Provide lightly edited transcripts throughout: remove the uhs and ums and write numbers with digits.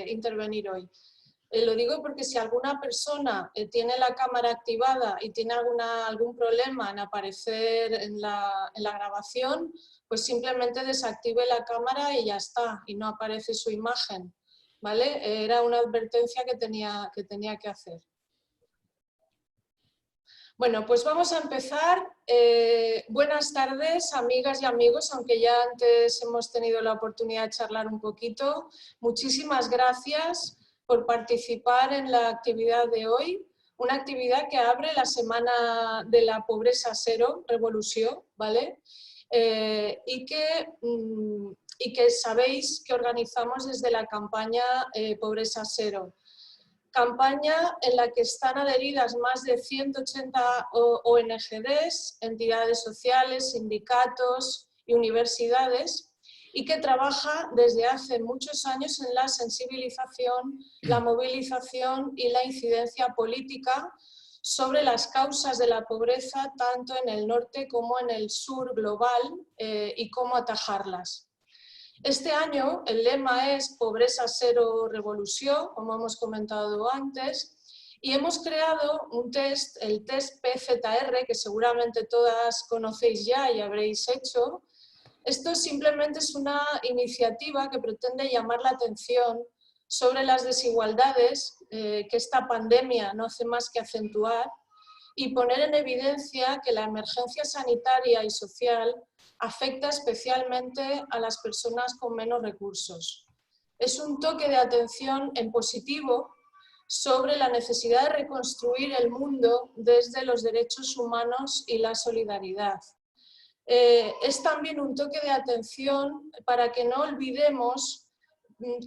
intervenir hoy. Lo digo porque si alguna persona tiene la cámara activada y tiene algún problema en aparecer en la grabación, pues simplemente desactive la cámara y ya está, y no aparece su imagen, ¿vale? Era una advertencia que tenía que hacer. Bueno, pues vamos a empezar. Buenas tardes, amigas y amigos, aunque ya antes hemos tenido la oportunidad de charlar un poquito. Muchísimas gracias por participar en la actividad de hoy, una actividad que abre la Semana de la Pobresa Cero, Revolució, ¿vale? Y que sabéis que organizamos desde la campaña Pobresa Cero. Campaña en la que están adheridas más de 180 ONGs, entidades sociales, sindicatos y universidades, y que trabaja desde hace muchos años en la sensibilización, la movilización y la incidencia política sobre las causas de la pobreza tanto en el norte como en el sur global y cómo atajarlas. Este año el lema es Pobresa Cero Revolució, como hemos comentado antes, y hemos creado un test, el test PZR, que seguramente todas conocéis ya y habréis hecho. Esto simplemente es una iniciativa que pretende llamar la atención sobre las desigualdades que esta pandemia no hace más que acentuar y poner en evidencia que la emergencia sanitaria y social afecta especialmente a las personas con menos recursos. Es un toque de atención en positivo sobre la necesidad de reconstruir el mundo desde los derechos humanos y la solidaridad. Es también un toque de atención para que no olvidemos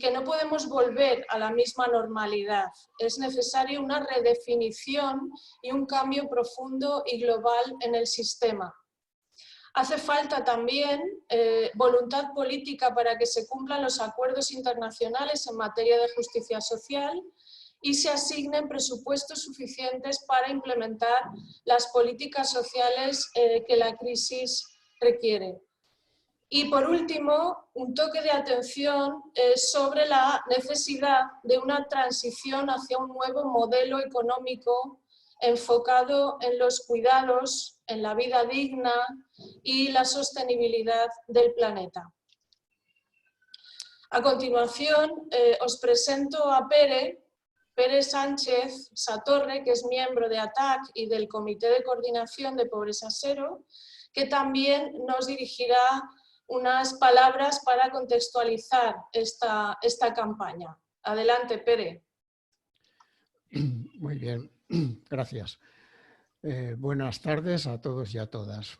que no podemos volver a la misma normalidad. Es necesaria una redefinición y un cambio profundo y global en el sistema. Hace falta también voluntad política para que se cumplan los acuerdos internacionales en materia de justicia social y se asignen presupuestos suficientes para implementar las políticas sociales que la crisis requiere. Y por último, un toque de atención sobre la necesidad de una transición hacia un nuevo modelo económico enfocado en los cuidados, en la vida digna y la sostenibilidad del planeta. A continuación, os presento a Pere Sánchez Satorre, que es miembro de ATAC y del Comité de Coordinación de Pobresa Cero, que también nos dirigirá unas palabras para contextualizar esta campaña. Adelante, Pere. Muy bien, gracias. Buenas tardes a todos y a todas.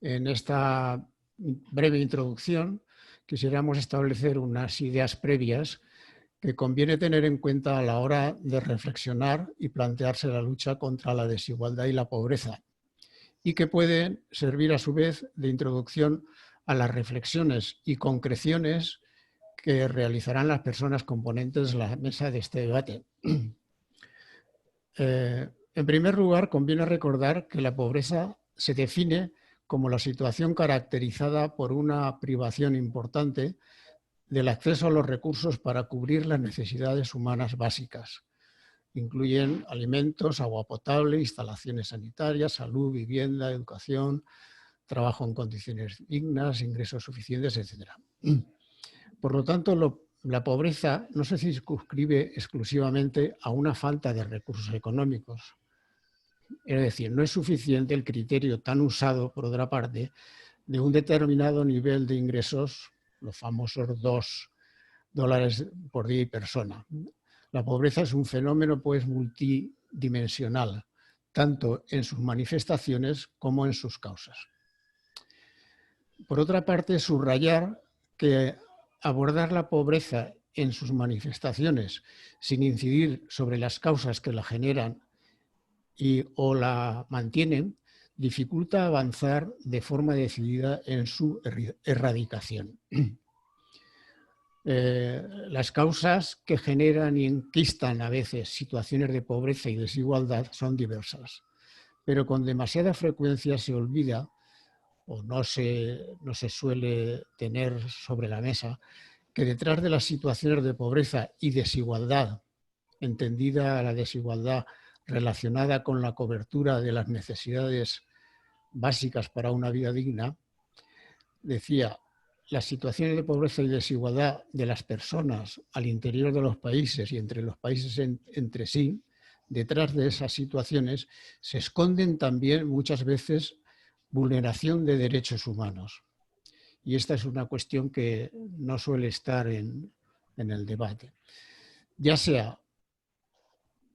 En esta breve introducción quisiéramos establecer unas ideas previas que conviene tener en cuenta a la hora de reflexionar y plantearse la lucha contra la desigualdad y la pobreza, y que pueden servir a su vez de introducción a las reflexiones y concreciones que realizarán las personas componentes de la mesa de este debate. En primer lugar, conviene recordar que la pobreza se define como la situación caracterizada por una privación importante del acceso a los recursos para cubrir las necesidades humanas básicas. Incluyen alimentos, agua potable, instalaciones sanitarias, salud, vivienda, educación, trabajo en condiciones dignas, ingresos suficientes, etc. Por lo tanto, la pobreza no se circunscribe exclusivamente a una falta de recursos económicos. Es decir, no es suficiente el criterio tan usado, por otra parte, de un determinado nivel de ingresos, los famosos $2 por día y persona. La pobreza es un fenómeno pues multidimensional, tanto en sus manifestaciones como en sus causas. Por otra parte, subrayar que abordar la pobreza en sus manifestaciones sin incidir sobre las causas que la generan o la mantienen, dificulta avanzar de forma decidida en su erradicación. Las causas que generan y enquistan a veces situaciones de pobreza y desigualdad son diversas, pero con demasiada frecuencia se olvida o no se suele tener sobre la mesa que detrás de las situaciones de pobreza y desigualdad, entendida la desigualdad relacionada con la cobertura de las necesidades básicas para una vida digna, decía, las situaciones de pobreza y desigualdad de las personas al interior de los países y entre los países entre sí, detrás de esas situaciones se esconden también muchas veces vulneración de derechos humanos. Y esta es una cuestión que no suele estar en el debate, ya sea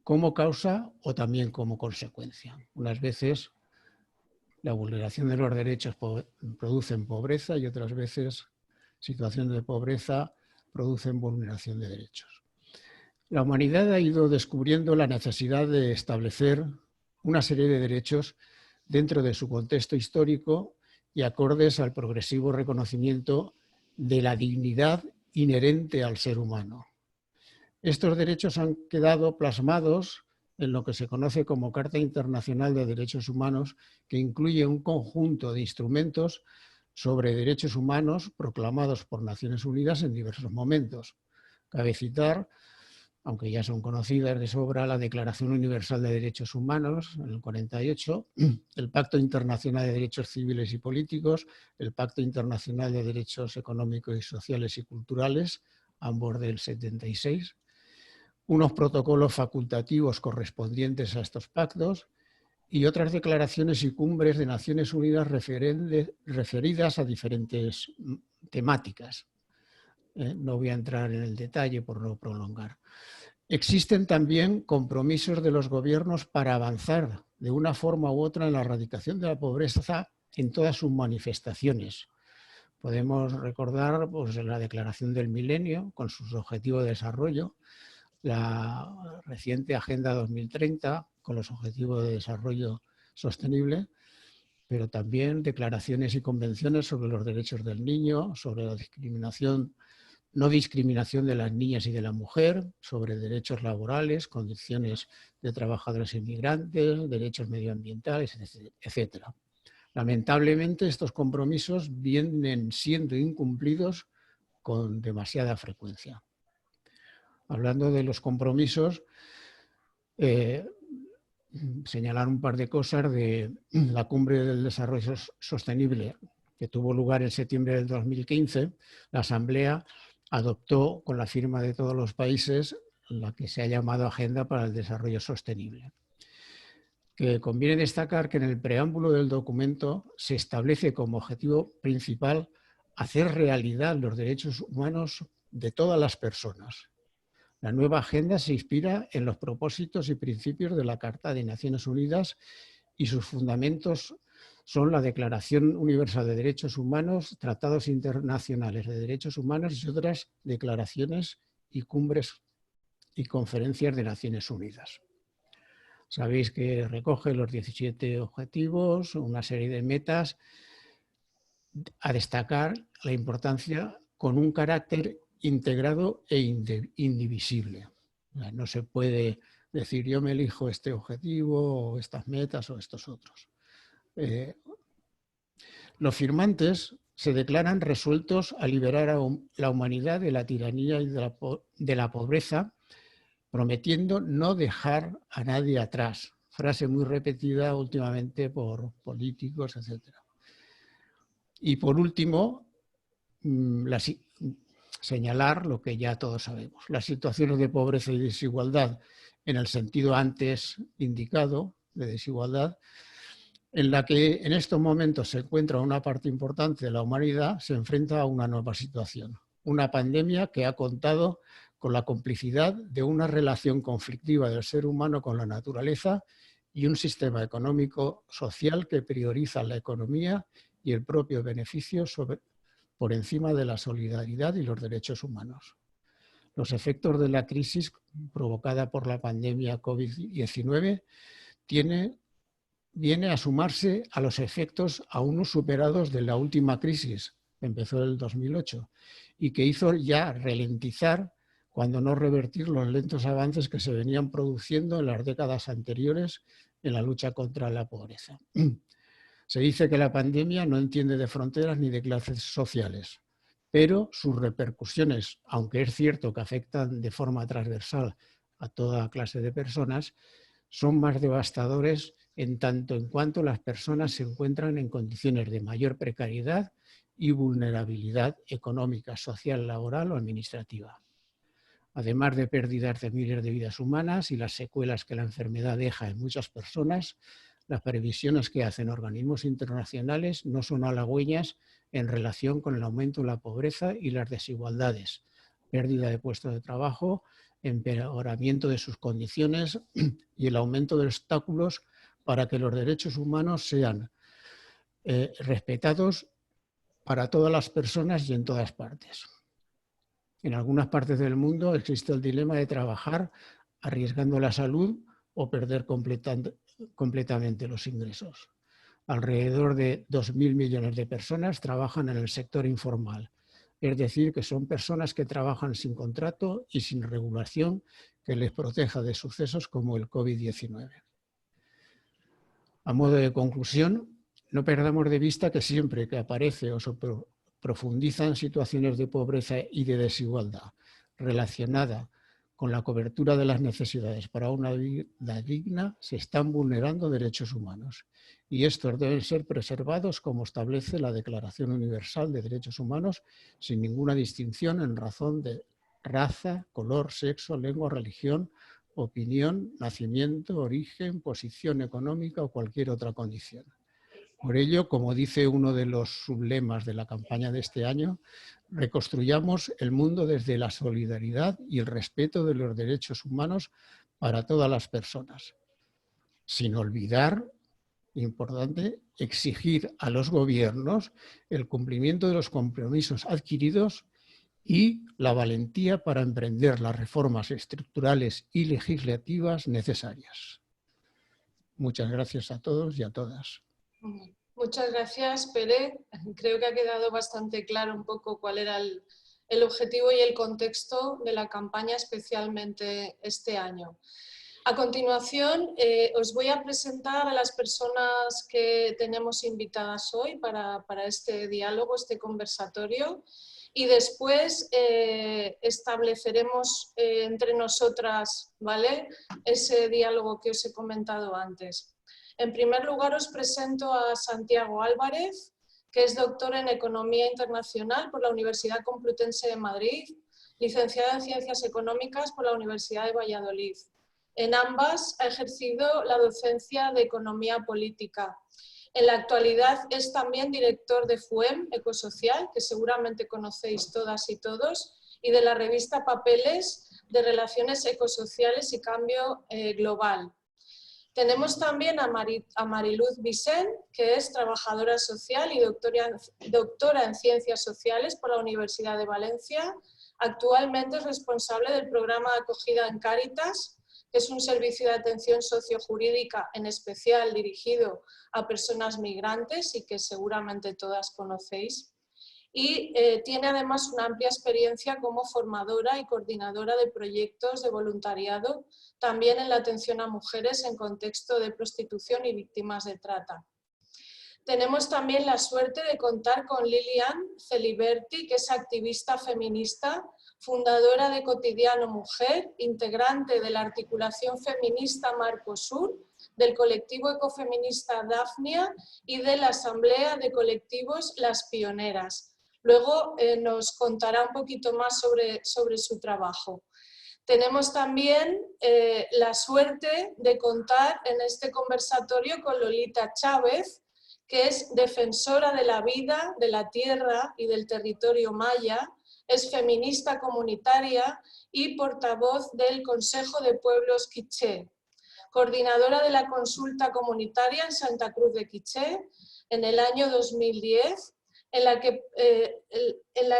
como causa o también como consecuencia. Unas veces la vulneración de los derechos producen pobreza y otras veces situaciones de pobreza producen vulneración de derechos. La humanidad ha ido descubriendo la necesidad de establecer una serie de derechos dentro de su contexto histórico y acordes al progresivo reconocimiento de la dignidad inherente al ser humano. Estos derechos han quedado plasmados en lo que se conoce como Carta Internacional de Derechos Humanos, que incluye un conjunto de instrumentos sobre derechos humanos proclamados por Naciones Unidas en diversos momentos. Cabe citar, aunque ya son conocidas de sobra, la Declaración Universal de Derechos Humanos, en el 48, el Pacto Internacional de Derechos Civiles y Políticos, el Pacto Internacional de Derechos Económicos y Sociales y Culturales, ambos del 76, unos protocolos facultativos correspondientes a estos pactos y otras declaraciones y cumbres de Naciones Unidas referidas a diferentes temáticas. No voy a entrar en el detalle por no prolongar. Existen también compromisos de los gobiernos para avanzar de una forma u otra en la erradicación de la pobreza en todas sus manifestaciones. Podemos recordar pues, la Declaración del Milenio con sus objetivos de desarrollo, la reciente Agenda 2030 con los Objetivos de Desarrollo Sostenible, pero también declaraciones y convenciones sobre los derechos del niño, sobre la no discriminación de las niñas y de la mujer, sobre derechos laborales, condiciones de trabajadores inmigrantes, derechos medioambientales, etc. Lamentablemente, estos compromisos vienen siendo incumplidos con demasiada frecuencia. Hablando de los compromisos, señalar un par de cosas de la Cumbre del Desarrollo Sostenible que tuvo lugar en septiembre del 2015. La Asamblea adoptó con la firma de todos los países la que se ha llamado Agenda para el Desarrollo Sostenible. Que conviene destacar que en el preámbulo del documento se establece como objetivo principal hacer realidad los derechos humanos de todas las personas. La nueva agenda se inspira en los propósitos y principios de la Carta de Naciones Unidas y sus fundamentos son la Declaración Universal de Derechos Humanos, tratados internacionales de derechos humanos y otras declaraciones y cumbres y conferencias de Naciones Unidas. Sabéis que recoge los 17 objetivos, una serie de metas, a destacar la importancia con un carácter integrado e indivisible. No se puede decir yo me elijo este objetivo o estas metas o estos otros. Los firmantes se declaran resueltos a liberar a la humanidad de la tiranía y de la pobreza, prometiendo no dejar a nadie atrás. Frase muy repetida últimamente por políticos, etc. Y por último, señalar lo que ya todos sabemos. Las situaciones de pobreza y desigualdad, en el sentido antes indicado de desigualdad, en la que en estos momentos se encuentra una parte importante de la humanidad, se enfrenta a una nueva situación. Una pandemia que ha contado con la complicidad de una relación conflictiva del ser humano con la naturaleza y un sistema económico social que prioriza la economía y el propio beneficio por encima de la solidaridad y los derechos humanos. Los efectos de la crisis provocada por la pandemia COVID-19 viene a sumarse a los efectos aún no superados de la última crisis, que empezó en el 2008, y que hizo ya ralentizar, cuando no revertir, los lentos avances que se venían produciendo en las décadas anteriores en la lucha contra la pobreza. Se dice que la pandemia no entiende de fronteras ni de clases sociales. pero sus repercusiones, aunque es cierto que afectan de forma transversal a toda clase de personas, son más devastadores en tanto en cuanto las personas se encuentran en condiciones de mayor precariedad y vulnerabilidad económica, social, laboral o administrativa. Además de pérdidas de miles de vidas humanas y las secuelas que la enfermedad deja en muchas personas, las previsiones que hacen organismos internacionales no son halagüeñas en relación con el aumento de la pobreza y las desigualdades, pérdida de puestos de trabajo, empeoramiento de sus condiciones y el aumento de obstáculos para que los derechos humanos sean respetados para todas las personas y en todas partes. En algunas partes del mundo existe el dilema de trabajar arriesgando la salud o perder completamente los ingresos. Alrededor de 2.000 millones de personas trabajan en el sector informal, es decir, que son personas que trabajan sin contrato y sin regulación que les proteja de sucesos como el COVID-19. A modo de conclusión, no perdamos de vista que siempre que aparece o se profundizan situaciones de pobreza y de desigualdad relacionada con la cobertura de las necesidades para una vida digna, se están vulnerando derechos humanos. Y estos deben ser preservados como establece la Declaración Universal de Derechos Humanos, sin ninguna distinción en razón de raza, color, sexo, lengua, religión, opinión, nacimiento, origen, posición económica o cualquier otra condición. Por ello, como dice uno de los sublemas de la campaña de este año, reconstruyamos el mundo desde la solidaridad y el respeto de los derechos humanos para todas las personas, sin olvidar, importante, exigir a los gobiernos el cumplimiento de los compromisos adquiridos y la valentía para emprender las reformas estructurales y legislativas necesarias. Muchas gracias a todos y a todas. Muchas gracias, Pere. Creo que ha quedado bastante claro un poco cuál era el objetivo y el contexto de la campaña, especialmente este año. A continuación, os voy a presentar a las personas que tenemos invitadas hoy para este diálogo, este conversatorio, y después estableceremos entre nosotras, ¿vale?, ese diálogo que os he comentado antes. En primer lugar, os presento a Santiago Álvarez, que es doctor en Economía Internacional por la Universidad Complutense de Madrid, licenciado en Ciencias Económicas por la Universidad de Valladolid. En ambas ha ejercido la docencia de Economía Política. En la actualidad es también director de FUEM Ecosocial, que seguramente conocéis todas y todos, y de la revista Papeles de Relaciones Ecosociales y Cambio Global. Tenemos también a Mariluz Vicent, que es trabajadora social y doctora en Ciencias Sociales por la Universidad de Valencia. Actualmente es responsable del programa de acogida en Cáritas, que es un servicio de atención sociojurídica en especial dirigido a personas migrantes y que seguramente todas conocéis. Y tiene además una amplia experiencia como formadora y coordinadora de proyectos de voluntariado, también en la atención a mujeres en contexto de prostitución y víctimas de trata. Tenemos también la suerte de contar con Lilian Celiberti, que es activista feminista, fundadora de Cotidiano Mujer, integrante de la articulación feminista Marcosur, del colectivo ecofeminista Dafnia y de la asamblea de colectivos Las Pioneras. Luego nos contará un poquito más sobre su trabajo. Tenemos también la suerte de contar en este conversatorio con Lolita Chávez, que es defensora de la vida, de la tierra y del territorio maya, es feminista comunitaria y portavoz del Consejo de Pueblos Quiché, coordinadora de la consulta comunitaria en Santa Cruz de Quiché en el año 2010, en la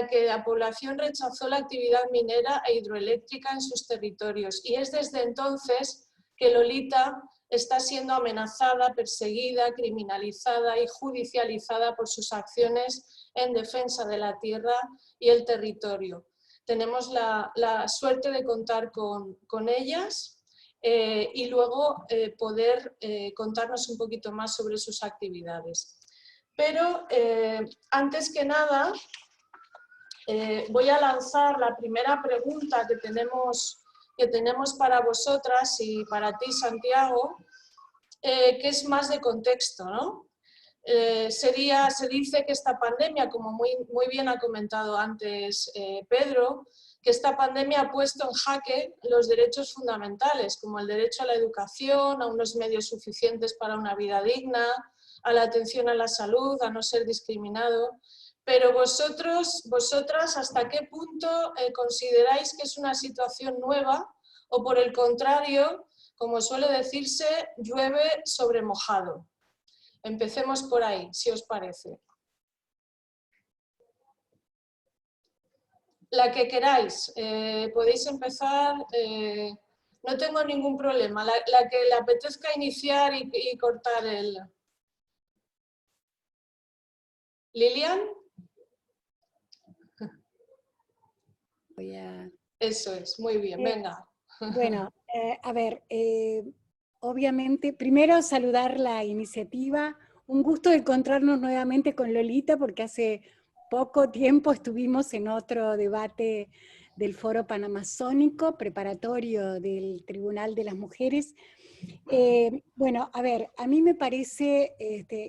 que la población rechazó la actividad minera e hidroeléctrica en sus territorios. Y es desde entonces que Lolita está siendo amenazada, perseguida, criminalizada y judicializada por sus acciones en defensa de la tierra y el territorio. Tenemos la suerte de contar con ellas y luego poder contarnos un poquito más sobre sus actividades. Pero antes que nada voy a lanzar la primera pregunta que tenemos para vosotras y para ti, Santiago, que es más de contexto, ¿no? Se dice que esta pandemia, como muy bien ha comentado antes Pedro, que esta pandemia ha puesto en jaque los derechos fundamentales, como el derecho a la educación, a unos medios suficientes para una vida digna, a la atención a la salud, a no ser discriminado. Pero vosotras, ¿hasta qué punto consideráis que es una situación nueva o, por el contrario, como suele decirse, llueve sobre mojado? Empecemos por ahí, si os parece. La que queráis, podéis empezar, no tengo ningún problema, la que le apetezca iniciar y cortar el... ¿Lilian? Eso es, muy bien, venga. Bueno, a ver, obviamente, primero saludar la iniciativa, un gusto encontrarnos nuevamente con Lolita, porque hace poco tiempo estuvimos en otro debate del Foro Panamazónico, preparatorio del Tribunal de las Mujeres. Bueno, a ver, a mí me parece,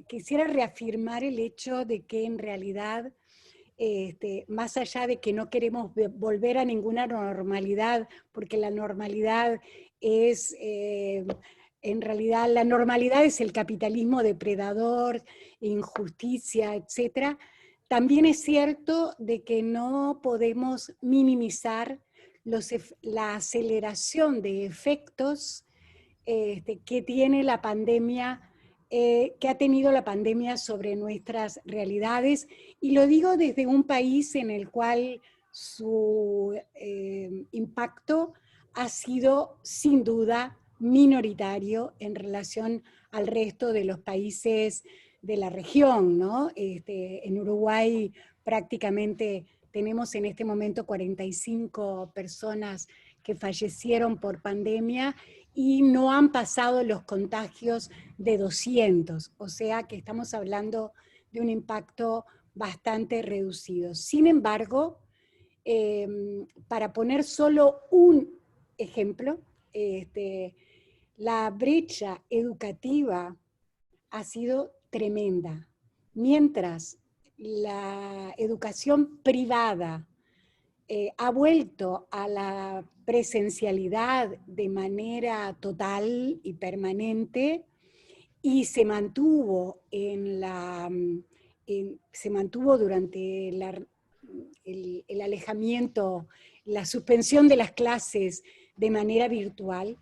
quisiera reafirmar el hecho de que en realidad, más allá de que no queremos volver a ninguna normalidad, porque la normalidad es, en realidad, la normalidad es el capitalismo depredador, injusticia, etc. También es cierto de que no podemos minimizar la aceleración de efectos que tiene la pandemia, que ha tenido la pandemia sobre nuestras realidades, y lo digo desde un país en el cual su impacto ha sido sin duda minoritario en relación al resto de los países de la región, ¿no? En Uruguay prácticamente tenemos en este momento 45 personas que fallecieron por pandemia y no han pasado los contagios de 200, o sea que estamos hablando de un impacto bastante reducido. Sin embargo, para poner solo un ejemplo, la brecha educativa ha sido tremenda. Mientras la educación privada ha vuelto a la presencialidad de manera total y permanente y se mantuvo, se mantuvo durante el alejamiento, la suspensión de las clases de manera virtual.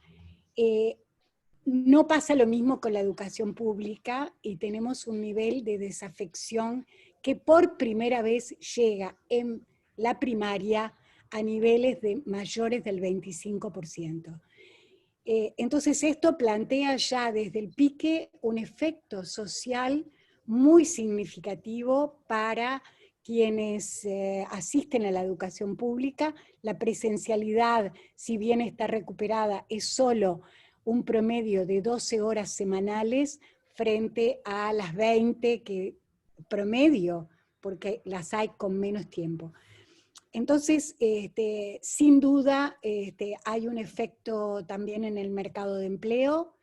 No pasa lo mismo con la educación pública y tenemos un nivel de desafección que por primera vez llega en la primaria a niveles mayores del 25%. Entonces esto plantea ya desde el pique un efecto social muy significativo para quienes asisten a la educación pública. La presencialidad, si bien está recuperada, es solo un promedio de 12 horas semanales frente a las 20 que promedio, porque las hay con menos tiempo. Entonces, sin duda, hay un efecto también en el mercado de empleo,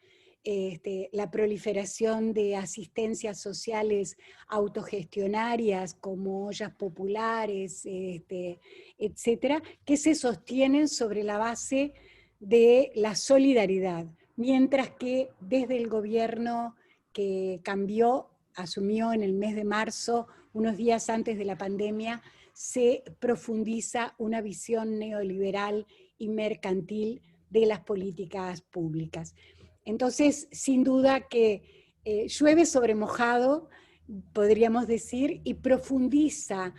la proliferación de asistencias sociales autogestionarias como ollas populares, etcétera, que se sostienen sobre la base de la solidaridad, mientras que desde el gobierno que cambió, asumió en el mes de marzo, unos días antes de la pandemia, se profundiza una visión neoliberal y mercantil de las políticas públicas. Entonces, sin duda que llueve sobre mojado, podríamos decir, y profundiza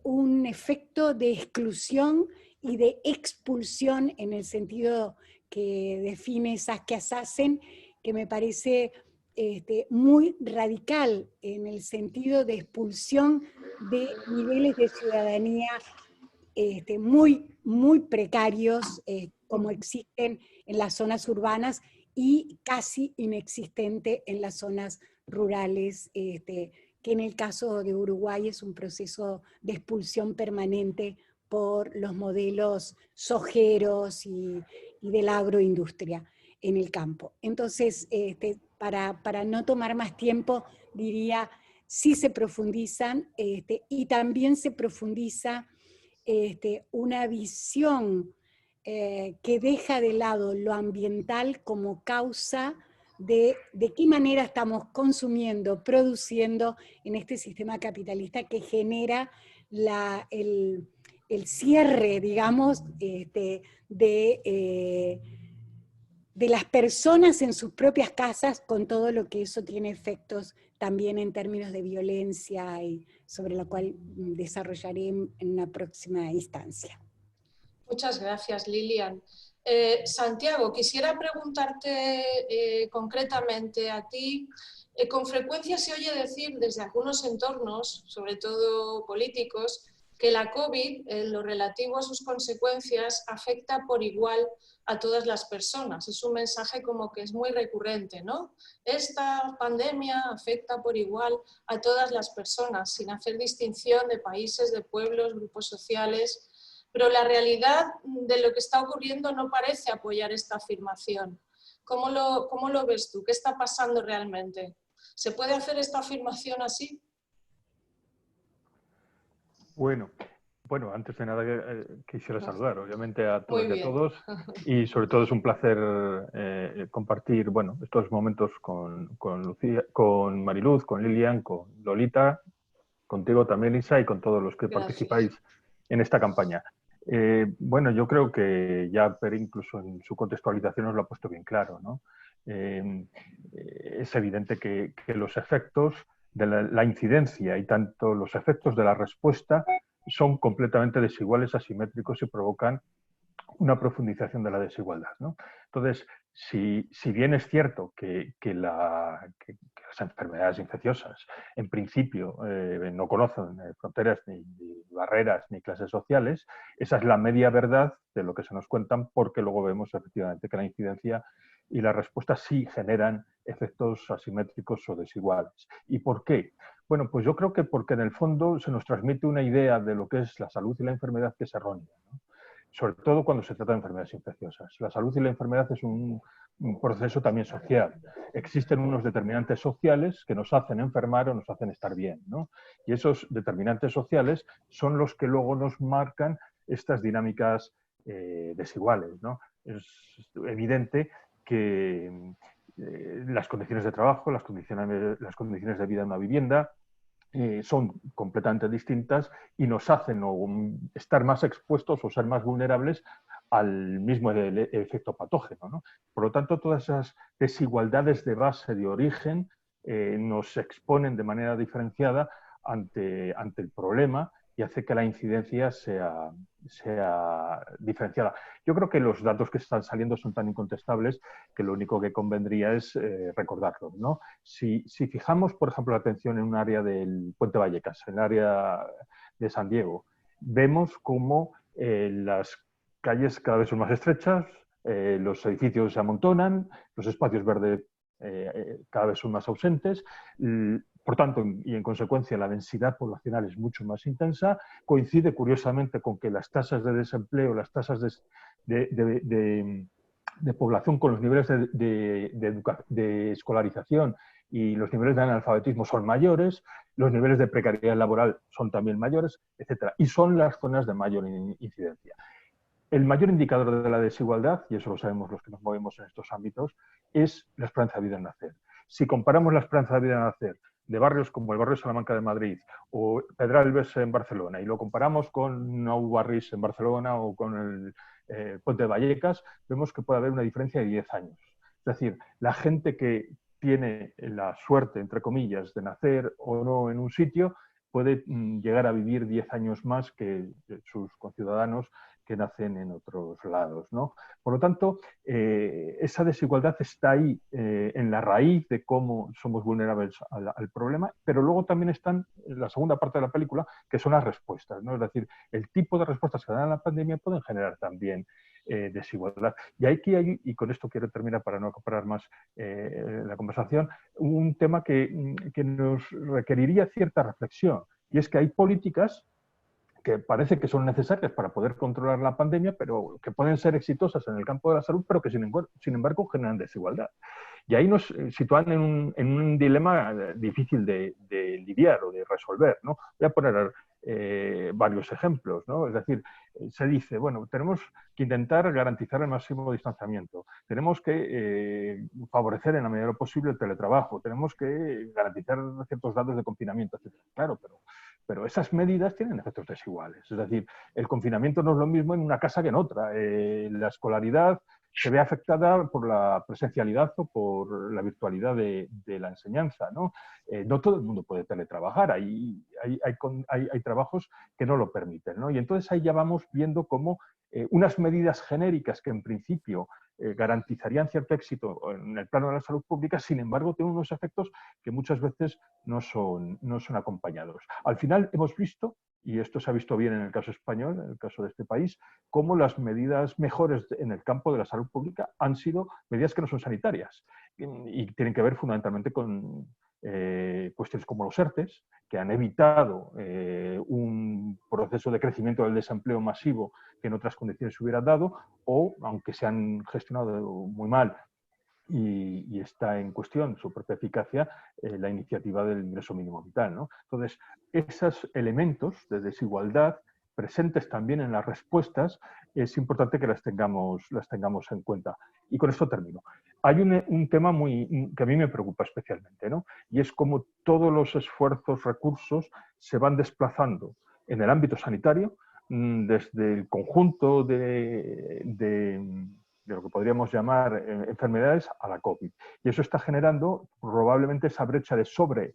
un efecto de exclusión y de expulsión en el sentido que define Saskia Sassen, que me parece muy radical en el sentido de expulsión de niveles de ciudadanía muy precarios, como existen en las zonas urbanas y casi inexistente en las zonas rurales, que que en el caso de Uruguay es un proceso de expulsión permanente por los modelos sojeros y de la agroindustria en el campo. Entonces, para no tomar más tiempo, diría, sí se profundizan y también se profundiza una visión que deja de lado lo ambiental como causa de qué manera estamos consumiendo, produciendo en este sistema capitalista que genera el cierre, digamos, de las personas en sus propias casas, con todo lo que eso tiene efectos también en términos de violencia, y sobre lo cual desarrollaré en una próxima instancia. Muchas gracias, Lilian. Santiago, quisiera preguntarte concretamente a ti. Con frecuencia se oye decir desde algunos entornos, sobre todo políticos, que la COVID, en lo relativo a sus consecuencias, afecta por igual a todas las personas. Es un mensaje como que es muy recurrente, ¿no? Esta pandemia afecta por igual a todas las personas, sin hacer distinción de países, de pueblos, grupos sociales. Pero la realidad de lo que está ocurriendo no parece apoyar esta afirmación. ¿Cómo lo ves tú? ¿Qué está pasando realmente? ¿Se puede hacer esta afirmación así? Bueno, antes de nada quisiera saludar, obviamente, a todas Muy y a bien. todos, y sobre todo es un placer compartir, bueno, estos momentos con Lucía, con Mariluz, con Lilian, con Lolita, contigo también, Isa, y con todos los que Gracias. participáis en esta campaña. Bueno, yo creo que ya Per incluso en su contextualización nos lo ha puesto bien claro, ¿no? Es evidente que los efectos de la incidencia y tanto los efectos de la respuesta son completamente desiguales, asimétricos y provocan una profundización de la desigualdad, ¿no? Entonces, si bien es cierto que las enfermedades infecciosas en principio no conocen fronteras ni barreras ni clases sociales, esa es la media verdad de lo que se nos cuentan, porque luego vemos efectivamente que la incidencia y la respuesta sí generan efectos asimétricos o desiguales. ¿Y por qué? Bueno, pues yo creo que porque en el fondo se nos transmite una idea de lo que es la salud y la enfermedad que es errónea, ¿no? Sobre todo cuando se trata de enfermedades infecciosas. La salud y la enfermedad es un proceso también social. Existen unos determinantes sociales que nos hacen enfermar o nos hacen estar bien, ¿no? Y esos determinantes sociales son los que luego nos marcan estas dinámicas desiguales, ¿no? Es evidente que las condiciones de trabajo, las condiciones de vida en una vivienda, son completamente distintas y nos hacen estar más expuestos o ser más vulnerables al mismo efecto patógeno, ¿no? Por lo tanto, todas esas desigualdades de base, de origen, nos exponen de manera diferenciada ante el problema y hace que la incidencia sea diferenciada. Yo creo que los datos que están saliendo son tan incontestables que lo único que convendría es recordarlos, ¿no? Si fijamos, por ejemplo, la atención en un área del Puente Vallecas, en el área de San Diego, vemos cómo las calles cada vez son más estrechas, los edificios se amontonan, los espacios verdes cada vez son más ausentes. Por tanto, y en consecuencia, la densidad poblacional es mucho más intensa. Coincide curiosamente con que las tasas de desempleo, las tasas de población con los niveles de escolarización y los niveles de analfabetismo son mayores, los niveles de precariedad laboral son también mayores, etc. Y son las zonas de mayor incidencia. El mayor indicador de la desigualdad, y eso lo sabemos los que nos movemos en estos ámbitos, es la esperanza de vida en nacer. Si comparamos la esperanza de vida en nacer de barrios como el barrio de Salamanca de Madrid o Pedralbes en Barcelona y lo comparamos con Nou Barris en Barcelona o con el Puente de Vallecas, vemos que puede haber una diferencia de 10 años. Es decir, la gente que tiene la suerte, entre comillas, de nacer o no en un sitio, puede llegar a vivir 10 años más que sus conciudadanos que nacen en otros lados, ¿no? Por lo tanto, esa desigualdad está ahí en la raíz de cómo somos vulnerables al problema, pero luego también están en la segunda parte de la película, que son las respuestas, ¿no? Es decir, el tipo de respuestas que dan a la pandemia pueden generar también desigualdad. Y aquí hay, y con esto quiero terminar para no acaparar más la conversación, un tema que nos requeriría cierta reflexión, y es que hay políticas que parece que son necesarias para poder controlar la pandemia, pero que pueden ser exitosas en el campo de la salud, pero que sin embargo generan desigualdad. Y ahí nos sitúan en un dilema difícil de lidiar o de resolver, ¿no? Voy a poner varios ejemplos, ¿no? Es decir, se dice, bueno, tenemos que intentar garantizar el máximo distanciamiento, tenemos que favorecer en la medida de lo posible el teletrabajo, tenemos que garantizar ciertos grados de confinamiento, etc. Claro, pero esas medidas tienen efectos desiguales. Es decir, el confinamiento no es lo mismo en una casa que en otra. La escolaridad se ve afectada por la presencialidad o por la virtualidad de la enseñanza, ¿no? No todo el mundo puede teletrabajar, hay trabajos que no lo permiten, ¿no? Y entonces ahí ya vamos viendo cómo unas medidas genéricas que en principio garantizarían cierto éxito en el plano de la salud pública, sin embargo, tienen unos efectos que muchas veces no son acompañados. Al final hemos visto, y esto se ha visto bien en el caso español, en el caso de este país, cómo las medidas mejores en el campo de la salud pública han sido medidas que no son sanitarias y tienen que ver fundamentalmente con cuestiones como los ERTEs, que han evitado un proceso de crecimiento del desempleo masivo que en otras condiciones se hubiera dado, o, aunque se han gestionado muy mal y está en cuestión su propia eficacia, la iniciativa del ingreso mínimo vital, ¿no? Entonces, esos elementos de desigualdad presentes también en las respuestas, es importante que las tengamos en cuenta. Y con esto termino. Hay un tema que a mí me preocupa especialmente, ¿no? Y es cómo todos los esfuerzos, recursos se van desplazando en el ámbito sanitario desde el conjunto de lo que podríamos llamar enfermedades a la COVID. Y eso está generando probablemente esa brecha de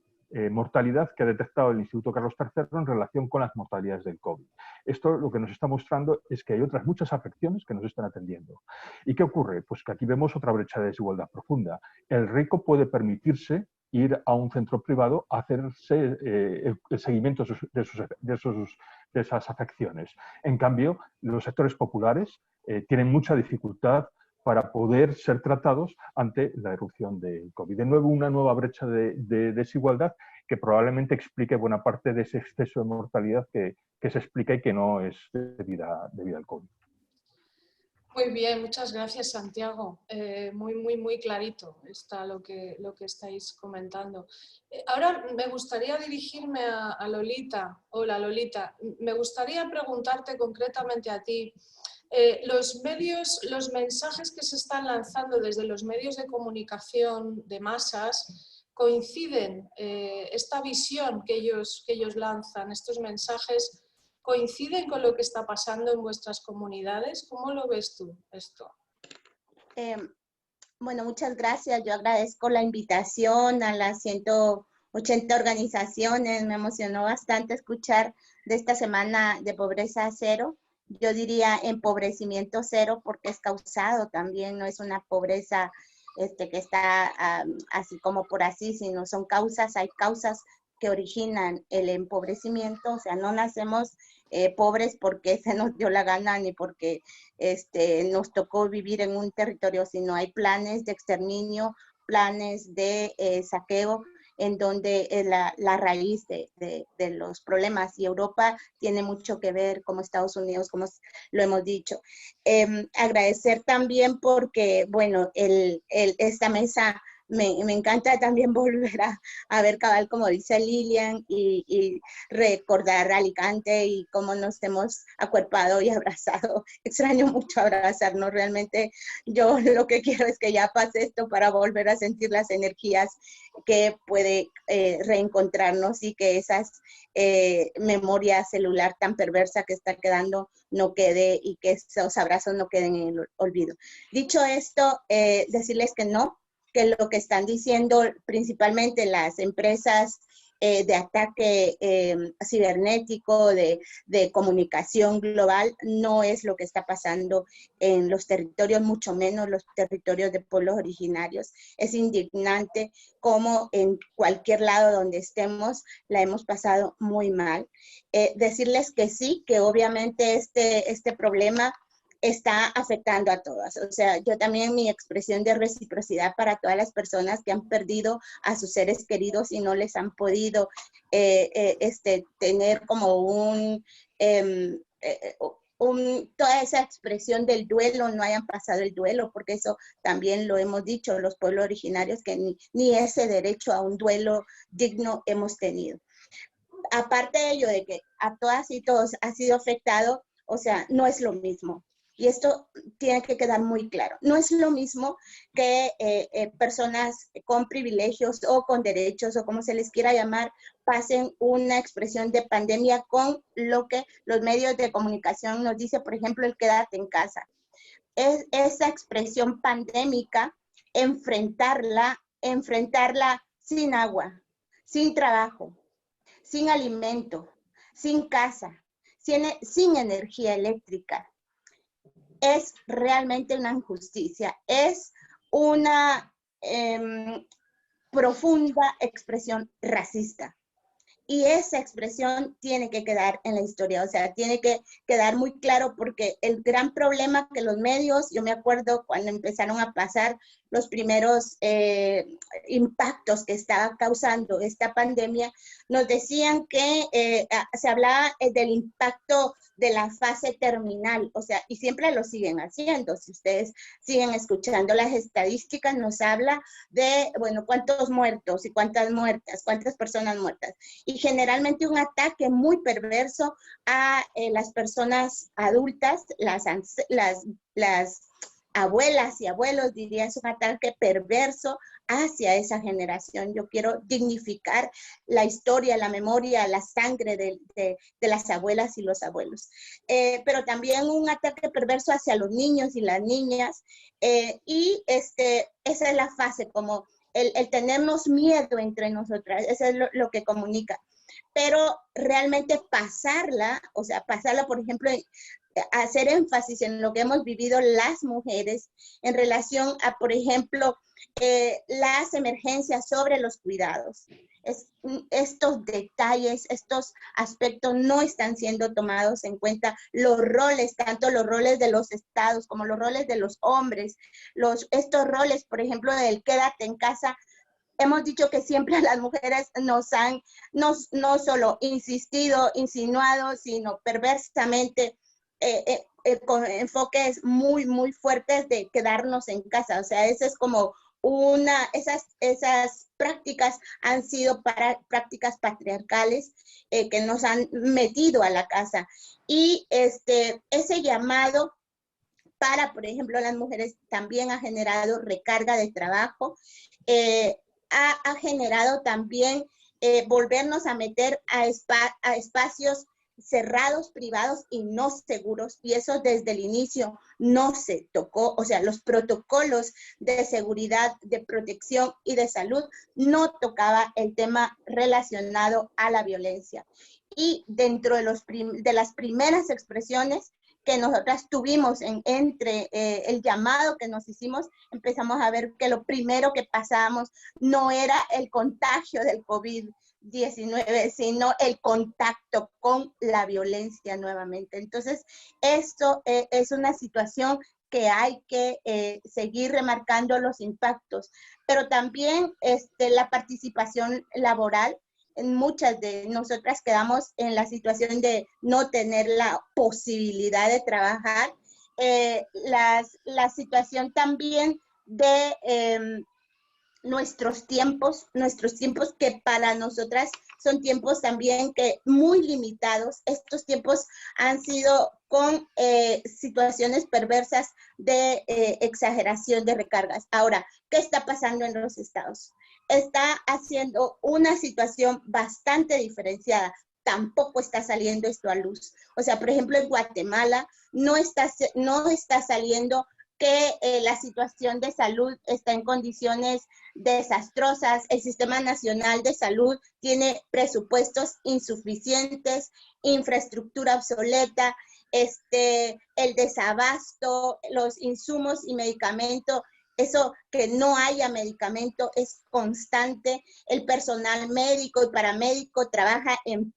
mortalidad que ha detectado el Instituto Carlos III en relación con las mortalidades del COVID. Esto lo que nos está mostrando es que hay otras muchas afecciones que nos están atendiendo. ¿Y qué ocurre? Pues que aquí vemos otra brecha de desigualdad profunda. El rico puede permitirse ir a un centro privado a hacerse el seguimiento de esas afecciones. En cambio, los sectores populares tienen mucha dificultad para poder ser tratados ante la irrupción del COVID. De nuevo, una nueva brecha de desigualdad que probablemente explique buena parte de ese exceso de mortalidad que se explica y que no es debida al COVID. Muy bien, muchas gracias, Santiago. Muy clarito está lo que estáis comentando. Ahora me gustaría dirigirme a Lolita. Hola, Lolita. Me gustaría preguntarte concretamente a ti. Los mensajes que se están lanzando desde los medios de comunicación de masas coinciden, esta visión que ellos lanzan, estos mensajes, ¿coinciden con lo que está pasando en vuestras comunidades? ¿Cómo lo ves tú esto? Bueno, muchas gracias. Yo agradezco la invitación a las 180 organizaciones. Me emocionó bastante escuchar de esta semana de pobreza cero. Yo diría empobrecimiento cero porque es causado también, no es una pobreza que está así como por así, sino son causas, hay causas que originan el empobrecimiento, o sea, no nacemos pobres porque se nos dio la gana ni porque nos tocó vivir en un territorio, sino hay planes de exterminio, planes de saqueo, en donde la raíz de los problemas, y Europa tiene mucho que ver, como Estados Unidos, como lo hemos dicho. Agradecer también porque, bueno, esta mesa me encanta también volver a ver cabal, como dice Lilian, y recordar Alicante y cómo nos hemos acuerpado y abrazado. Extraño mucho abrazarnos, realmente yo lo que quiero es que ya pase esto para volver a sentir las energías que puede reencontrarnos y que esas memoria celular tan perversa que está quedando no quede y que esos abrazos no queden en el olvido. Dicho esto, decirles que no, que lo que están diciendo principalmente las empresas de ataque cibernético, de comunicación global, no es lo que está pasando en los territorios, mucho menos los territorios de pueblos originarios. Es indignante cómo en cualquier lado donde estemos la hemos pasado muy mal. Decirles que sí, que obviamente este problema está afectando a todas. O sea, yo también mi expresión de reciprocidad para todas las personas que han perdido a sus seres queridos y no les han podido tener como toda esa expresión del duelo, no hayan pasado el duelo, porque eso también lo hemos dicho, los pueblos originarios, que ni ese derecho a un duelo digno hemos tenido. Aparte de ello, de que a todas y todos ha sido afectado, o sea, no es lo mismo. Y esto tiene que quedar muy claro. No es lo mismo que personas con privilegios o con derechos o como se les quiera llamar, pasen una expresión de pandemia con lo que los medios de comunicación nos dice, por ejemplo, el quédate en casa. Esa expresión pandémica, enfrentarla sin agua, sin trabajo, sin alimento, sin casa, sin energía eléctrica. Es realmente una injusticia, es una profunda expresión racista. Y esa expresión tiene que quedar en la historia, o sea, tiene que quedar muy claro porque el gran problema que los medios, yo me acuerdo cuando empezaron a pasar los primeros impactos que estaba causando esta pandemia, nos decían que se hablaba del impacto de la fase terminal, o sea, y siempre lo siguen haciendo. Si ustedes siguen escuchando las estadísticas, nos habla de, bueno, cuántos muertos y cuántas muertas, cuántas personas muertas. Y generalmente un ataque muy perverso a las personas adultas, las abuelas y abuelos, diría, es un ataque perverso hacia esa generación. Yo quiero dignificar la historia, la memoria, la sangre de las abuelas y los abuelos. Pero también un ataque perverso hacia los niños y las niñas. Y esa es la fase, como el tenernos miedo entre nosotras, eso es lo que comunica. Pero realmente pasarla, o sea, pasarla, por ejemplo, hacer énfasis en lo que hemos vivido las mujeres en relación a, por ejemplo, las emergencias sobre los cuidados. Estos detalles, estos aspectos no están siendo tomados en cuenta. Los roles, tanto los roles de los estados como los roles de los hombres, estos roles, por ejemplo, del quédate en casa. Hemos dicho que siempre las mujeres nos han no solo insistido, insinuado, sino perversamente con enfoques muy, muy fuertes de quedarnos en casa. O sea, eso es como esas prácticas han sido prácticas patriarcales que nos han metido a la casa. Y ese llamado para, por ejemplo, las mujeres también ha generado recarga de trabajo, ha generado también volvernos a meter a espacios cerrados, privados y no seguros, y eso desde el inicio no se tocó. O sea, los protocolos de seguridad, de protección y de salud no tocaba el tema relacionado a la violencia. Y dentro de las primeras expresiones que nosotras tuvimos entre el llamado que nos hicimos, empezamos a ver que lo primero que pasábamos no era el contagio del COVID-19, sino el contacto con la violencia nuevamente. Entonces, esto es una situación que hay que seguir remarcando los impactos, pero también la participación laboral. En muchas de nosotras quedamos en la situación de no tener la posibilidad de trabajar. La situación también de nuestros tiempos que para nosotras son tiempos también que muy limitados. Estos tiempos han sido con situaciones perversas de exageración de recargas. Ahora, ¿qué está pasando en los estados? Está haciendo una situación bastante diferenciada. Tampoco está saliendo esto a luz. O sea, por ejemplo, en Guatemala no está saliendo que la situación de salud está en condiciones desastrosas. El Sistema Nacional de Salud tiene presupuestos insuficientes, infraestructura obsoleta, el desabasto, los insumos y medicamentos eso que no haya medicamento es constante, el personal médico y paramédico trabaja en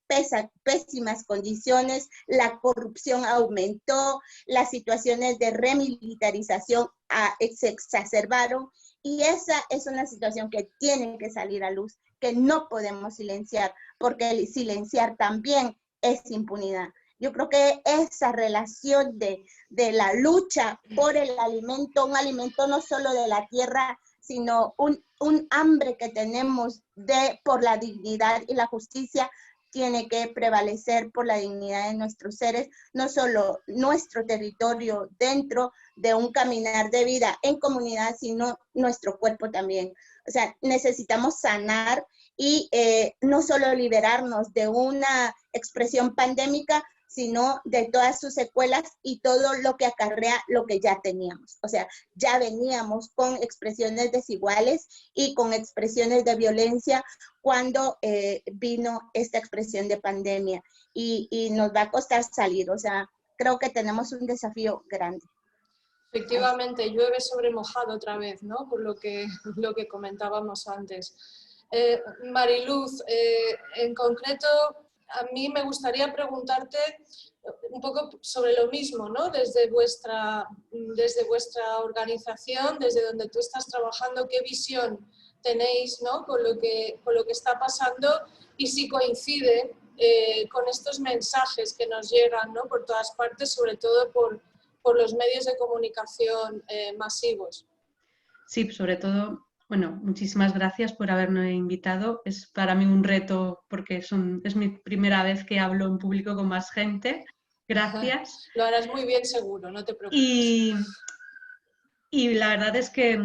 pésimas condiciones, la corrupción aumentó, las situaciones de remilitarización se exacerbaron, y esa es una situación que tiene que salir a luz, que no podemos silenciar, porque el silenciar también es impunidad. Yo creo que esa relación de la lucha por el alimento, un alimento no solo de la tierra, sino un hambre que tenemos por la dignidad y la justicia, tiene que prevalecer por la dignidad de nuestros seres, no solo nuestro territorio dentro de un caminar de vida en comunidad, sino nuestro cuerpo también. O sea, necesitamos sanar y no solo liberarnos de una expresión pandémica, sino de todas sus secuelas y todo lo que acarrea lo que ya teníamos. O sea, ya veníamos con expresiones desiguales y con expresiones de violencia cuando vino esta expresión de pandemia, y nos va a costar salir. O sea, creo que tenemos un desafío grande. Efectivamente, llueve sobre mojado otra vez, ¿no? Por lo que comentábamos antes. Mariluz, en concreto, a mí me gustaría preguntarte un poco sobre lo mismo, ¿no? Desde vuestra organización, desde donde tú estás trabajando, ¿qué visión tenéis, ¿no? con lo que está pasando, y si coincide con estos mensajes que nos llegan, ¿no? Por todas partes, sobre todo por los medios de comunicación masivos? Sí, sobre todo, bueno, muchísimas gracias por haberme invitado. Es para mí un reto porque es mi primera vez que hablo en público con más gente. Gracias. Lo harás muy bien seguro, no te preocupes. Y la verdad es que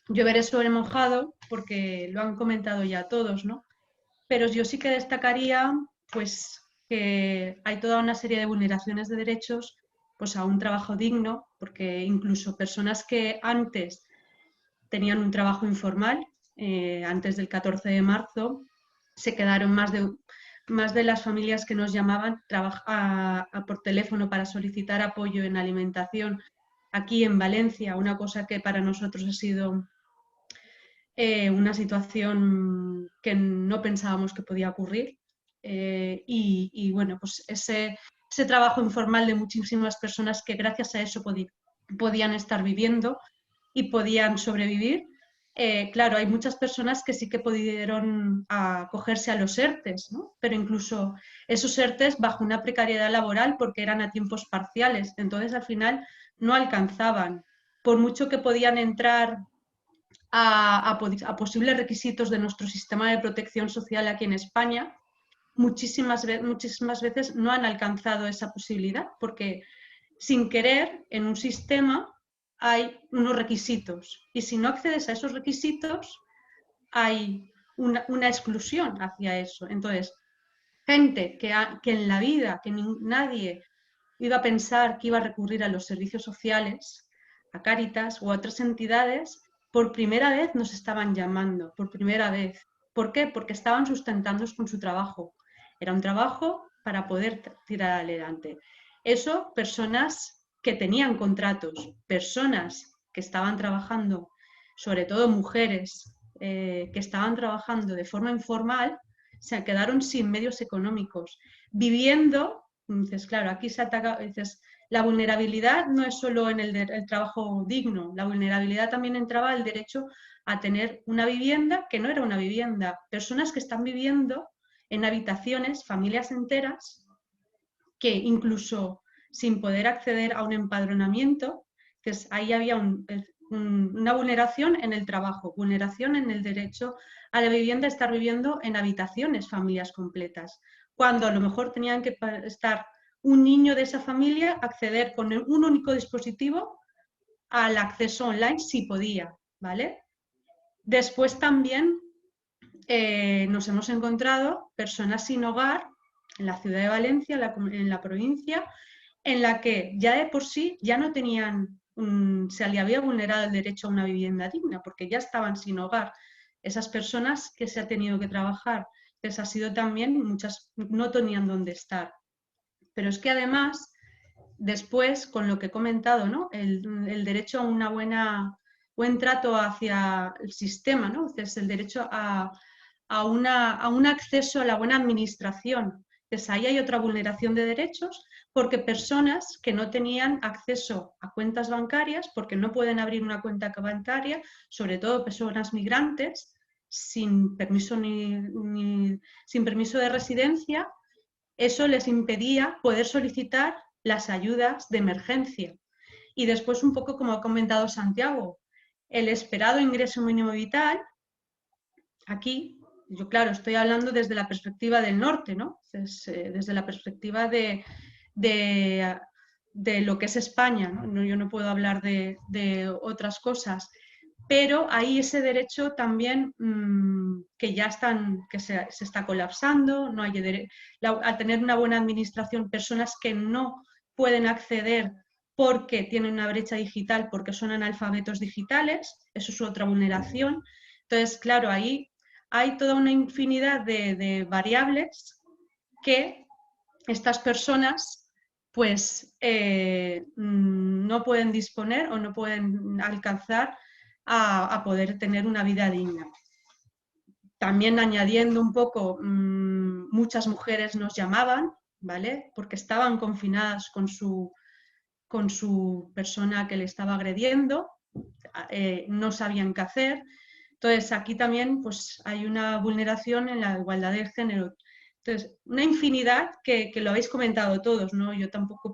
lloveré sobre mojado porque lo han comentado ya todos, ¿no? Pero yo sí que destacaría pues que hay toda una serie de vulneraciones de derechos pues a un trabajo digno, porque incluso personas que antes tenían un trabajo informal, antes del 14 de marzo, se quedaron más de las familias que nos llamaban por teléfono para solicitar apoyo en alimentación aquí en Valencia, una cosa que para nosotros ha sido una situación que no pensábamos que podía ocurrir. Y bueno, pues ese trabajo informal de muchísimas personas que gracias a eso podían estar viviendo y podían sobrevivir. Claro, hay muchas personas que sí que pudieron acogerse a los ERTEs, ¿no? Pero incluso esos ERTEs bajo una precariedad laboral porque eran a tiempos parciales, entonces al final no alcanzaban, por mucho que podían entrar a posibles requisitos de nuestro sistema de protección social aquí en España, muchísimas veces no han alcanzado esa posibilidad porque sin querer en un sistema hay unos requisitos y si no accedes a esos requisitos hay una exclusión hacia eso. Entonces, gente que en la vida, que nadie iba a pensar que iba a recurrir a los servicios sociales, a Cáritas o a otras entidades, por primera vez nos estaban llamando, por primera vez. ¿Por qué? Porque estaban sustentándose con su trabajo. Era un trabajo para poder tirar adelante. Eso, personas que tenían contratos, personas que estaban trabajando, sobre todo mujeres que estaban trabajando de forma informal, se quedaron sin medios económicos, viviendo, dices, claro, aquí se ataca, dices, la vulnerabilidad no es solo en el trabajo digno, la vulnerabilidad también entraba el derecho a tener una vivienda que no era una vivienda, personas que están viviendo en habitaciones, familias enteras, que incluso sin poder acceder a un empadronamiento, que ahí había una vulneración en el trabajo, vulneración en el derecho a la vivienda, estar viviendo en habitaciones, familias completas, cuando a lo mejor tenían que estar un niño de esa familia, acceder con un único dispositivo al acceso online si podía, ¿vale? Después también nos hemos encontrado personas sin hogar en la ciudad de Valencia, en la provincia, en la que ya de por sí ya no tenían, se le había vulnerado el derecho a una vivienda digna, porque ya estaban sin hogar. Esas personas que se ha tenido que trabajar, les ha sido también, muchas no tenían dónde estar. Pero es que además, después, con lo que he comentado, ¿no? el derecho a una buen trato hacia el sistema, ¿no? Es el derecho a un acceso a la buena administración. Entonces, ahí hay otra vulneración de derechos porque personas que no tenían acceso a cuentas bancarias, porque no pueden abrir una cuenta bancaria, sobre todo personas migrantes, sin permiso, sin permiso de residencia, eso les impedía poder solicitar las ayudas de emergencia. Y después, un poco como ha comentado Santiago, el esperado ingreso mínimo vital, aquí, yo claro, estoy hablando desde la perspectiva del norte, ¿no? Desde la perspectiva de lo que es España, ¿no? Yo no puedo hablar de otras cosas, pero ahí ese derecho también que ya se está colapsando, no hay al tener una buena administración, personas que no pueden acceder porque tienen una brecha digital, porque son analfabetos digitales, eso es otra vulneración. Entonces, claro, ahí hay toda una infinidad de variables que estas personas pues no pueden disponer o no pueden alcanzar a poder tener una vida digna. También añadiendo un poco, muchas mujeres nos llamaban, ¿vale? Porque estaban confinadas con su persona que le estaba agrediendo, no sabían qué hacer. Entonces, aquí también pues, hay una vulneración en la igualdad de género. Entonces, una infinidad que lo habéis comentado todos, ¿no? Yo tampoco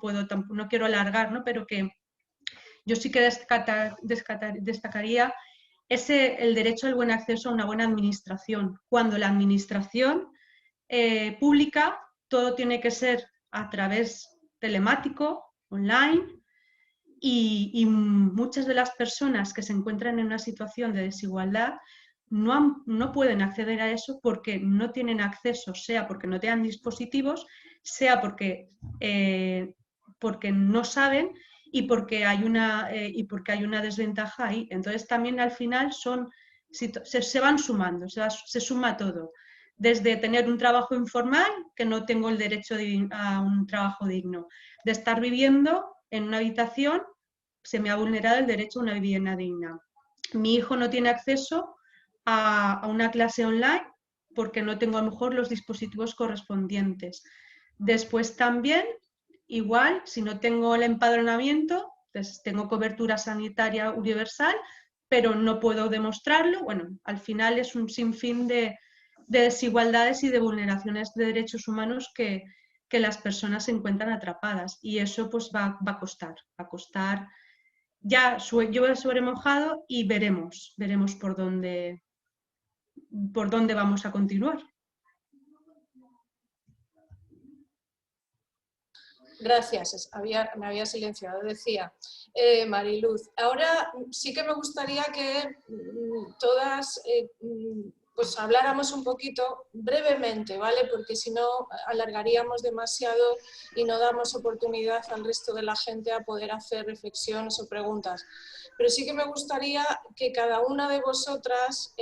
no quiero alargar, ¿no? Pero que yo sí que destacaría el derecho al buen acceso a una buena administración. Cuando la administración pública, todo tiene que ser a través telemático, online, y muchas de las personas que se encuentran en una situación de desigualdad no pueden acceder a eso porque no tienen acceso, sea porque no tengan dispositivos, sea porque no saben y porque hay una desventaja ahí. Entonces también al final se van sumando, se suma todo. Desde tener un trabajo informal, que no tengo el derecho a un trabajo digno, de estar viviendo en una habitación, se me ha vulnerado el derecho a una vivienda digna. Mi hijo no tiene acceso a una clase online porque no tengo a lo mejor los dispositivos correspondientes. Después también, igual, si no tengo el empadronamiento, pues tengo cobertura sanitaria universal, pero no puedo demostrarlo. Bueno, al final es un sinfín de desigualdades y de vulneraciones de derechos humanos que las personas se encuentran atrapadas, y eso pues va a costar. Ya llueve sobre mojado y veremos por dónde vamos a continuar. Gracias, me había silenciado, decía Mariluz. Ahora sí que me gustaría que todas pues habláramos un poquito brevemente, ¿vale? Porque si no alargaríamos demasiado y no damos oportunidad al resto de la gente a poder hacer reflexiones o preguntas. Pero sí que me gustaría que cada una de vosotras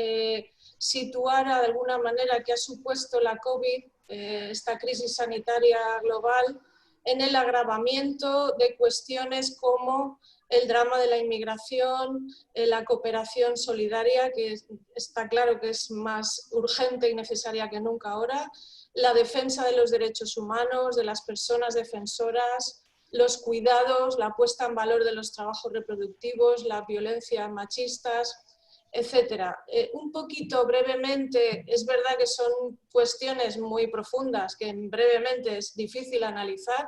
situara de alguna manera qué ha supuesto la COVID, esta crisis sanitaria global, en el agravamiento de cuestiones como el drama de la inmigración, la cooperación solidaria, que está claro que es más urgente y necesaria que nunca ahora, la defensa de los derechos humanos, de las personas defensoras, los cuidados, la puesta en valor de los trabajos reproductivos, la violencia machistas, etcétera. Un poquito brevemente, es verdad que son cuestiones muy profundas, que brevemente es difícil analizar,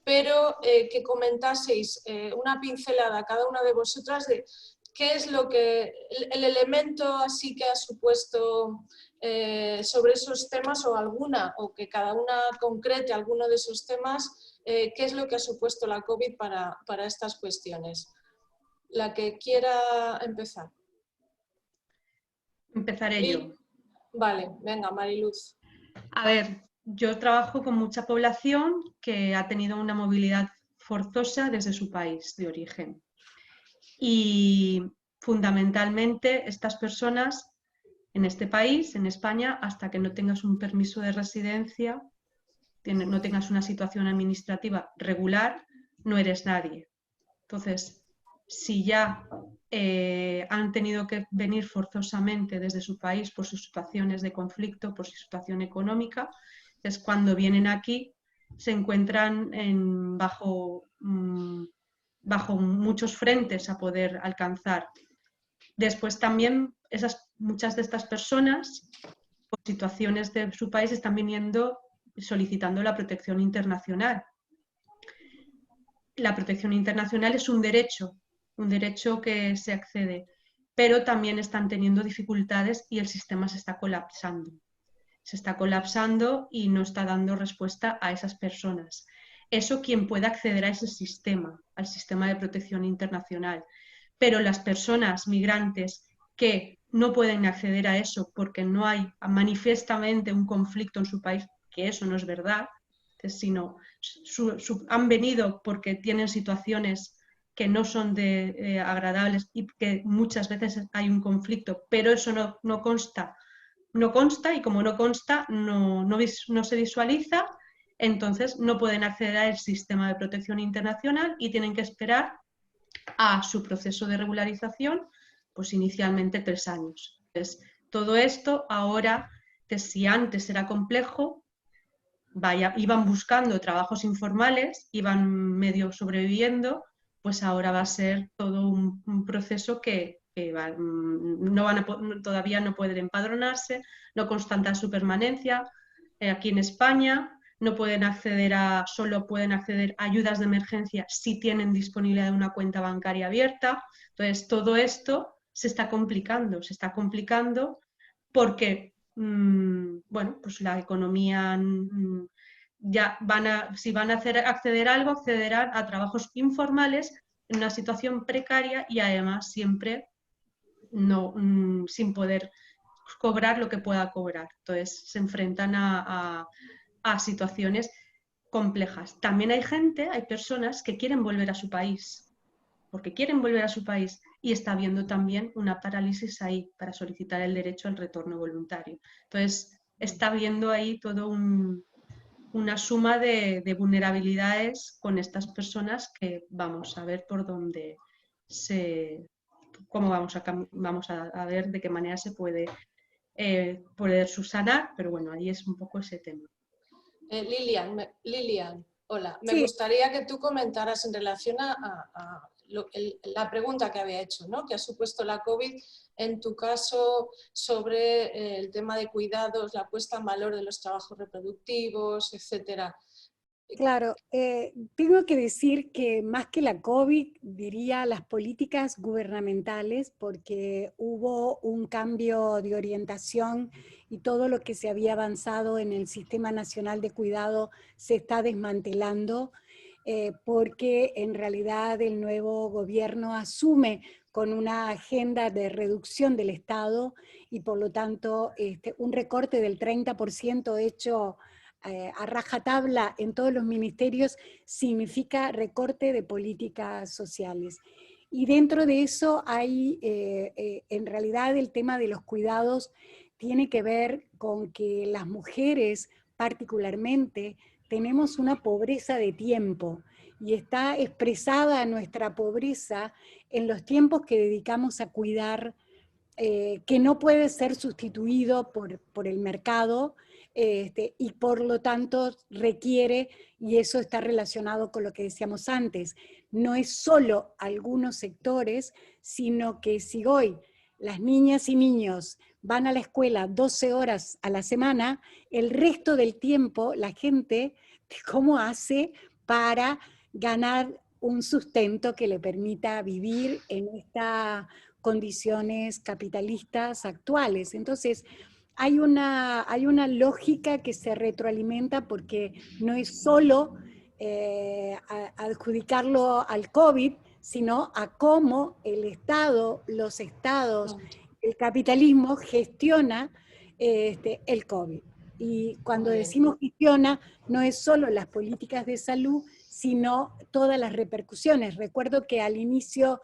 pero que comentaseis una pincelada cada una de vosotras de qué es lo que, el elemento así que ha supuesto sobre esos temas o que cada una concrete alguno de esos temas, qué es lo que ha supuesto la COVID para estas cuestiones. La que quiera empezar. Empezaré yo. Vale, venga, Mariluz. A ver, yo trabajo con mucha población que ha tenido una movilidad forzosa desde su país de origen. Y fundamentalmente estas personas en este país, en España, hasta que no tengas un permiso de residencia, no tengas una situación administrativa regular, no eres nadie. Entonces, si ya han tenido que venir forzosamente desde su país por sus situaciones de conflicto, por su situación económica. Entonces, cuando vienen aquí, se encuentran bajo muchos frentes a poder alcanzar. Después también muchas de estas personas, por situaciones de su país, están viniendo solicitando la protección internacional. La protección internacional es un derecho que se accede, pero también están teniendo dificultades y el sistema se está colapsando. Se está colapsando y no está dando respuesta a esas personas. Eso quien pueda acceder a ese sistema, al sistema de protección internacional. Pero las personas migrantes que no pueden acceder a eso porque no hay manifiestamente un conflicto en su país, que eso no es verdad, sino han venido porque tienen situaciones que no son agradables y que muchas veces hay un conflicto, pero eso no consta y como no consta no se visualiza, entonces no pueden acceder al sistema de protección internacional y tienen que esperar a su proceso de regularización, pues inicialmente 3 años. Entonces, todo esto ahora, si antes era complejo, iban buscando trabajos informales, iban medio sobreviviendo, pues ahora va a ser todo un proceso que todavía no pueden empadronarse, no constatan su permanencia aquí en España, no pueden solo pueden acceder a ayudas de emergencia si tienen disponibilidad de una cuenta bancaria abierta. Entonces, todo esto se está complicando porque bueno, pues la economía ya si van a acceder a algo, accederán a trabajos informales en una situación precaria y además siempre sin poder cobrar lo que pueda cobrar. Entonces se enfrentan a situaciones complejas. También hay personas que quieren volver a su país, porque quieren volver a su país y está habiendo también una parálisis ahí para solicitar el derecho al retorno voluntario. Entonces, está habiendo ahí todo una suma de vulnerabilidades con estas personas que vamos a ver por dónde cómo vamos a ver de qué manera se puede poder subsanar, pero bueno, ahí es un poco ese tema. Lilian, hola. Me Sí. gustaría que tú comentaras en relación a la pregunta que había hecho, ¿no? Que ha supuesto la COVID en tu caso sobre el tema de cuidados, la puesta en valor de los trabajos reproductivos, etcétera. Claro, tengo que decir que más que la COVID, diría las políticas gubernamentales, porque hubo un cambio de orientación y todo lo que se había avanzado en el Sistema Nacional de Cuidado se está desmantelando, porque en realidad el nuevo gobierno asume con una agenda de reducción del Estado y por lo tanto un recorte del 30% hecho a rajatabla en todos los ministerios significa recorte de políticas sociales. Y dentro de eso hay, en realidad el tema de los cuidados tiene que ver con que las mujeres particularmente tenemos una pobreza de tiempo y está expresada nuestra pobreza en los tiempos que dedicamos a cuidar, que no puede ser sustituido por el mercado, y por lo tanto requiere, y eso está relacionado con lo que decíamos antes, no es solo algunos sectores, sino que si hoy las niñas y niños van a la escuela 12 horas a la semana, el resto del tiempo la gente, ¿cómo hace para ganar un sustento que le permita vivir en estas condiciones capitalistas actuales? Entonces, hay una lógica que se retroalimenta porque no es solo adjudicarlo al COVID, sino a cómo el Estado, los estados, el capitalismo gestiona el COVID. Y cuando decimos gestiona, no es solo las políticas de salud, sino todas las repercusiones. Recuerdo que al inicio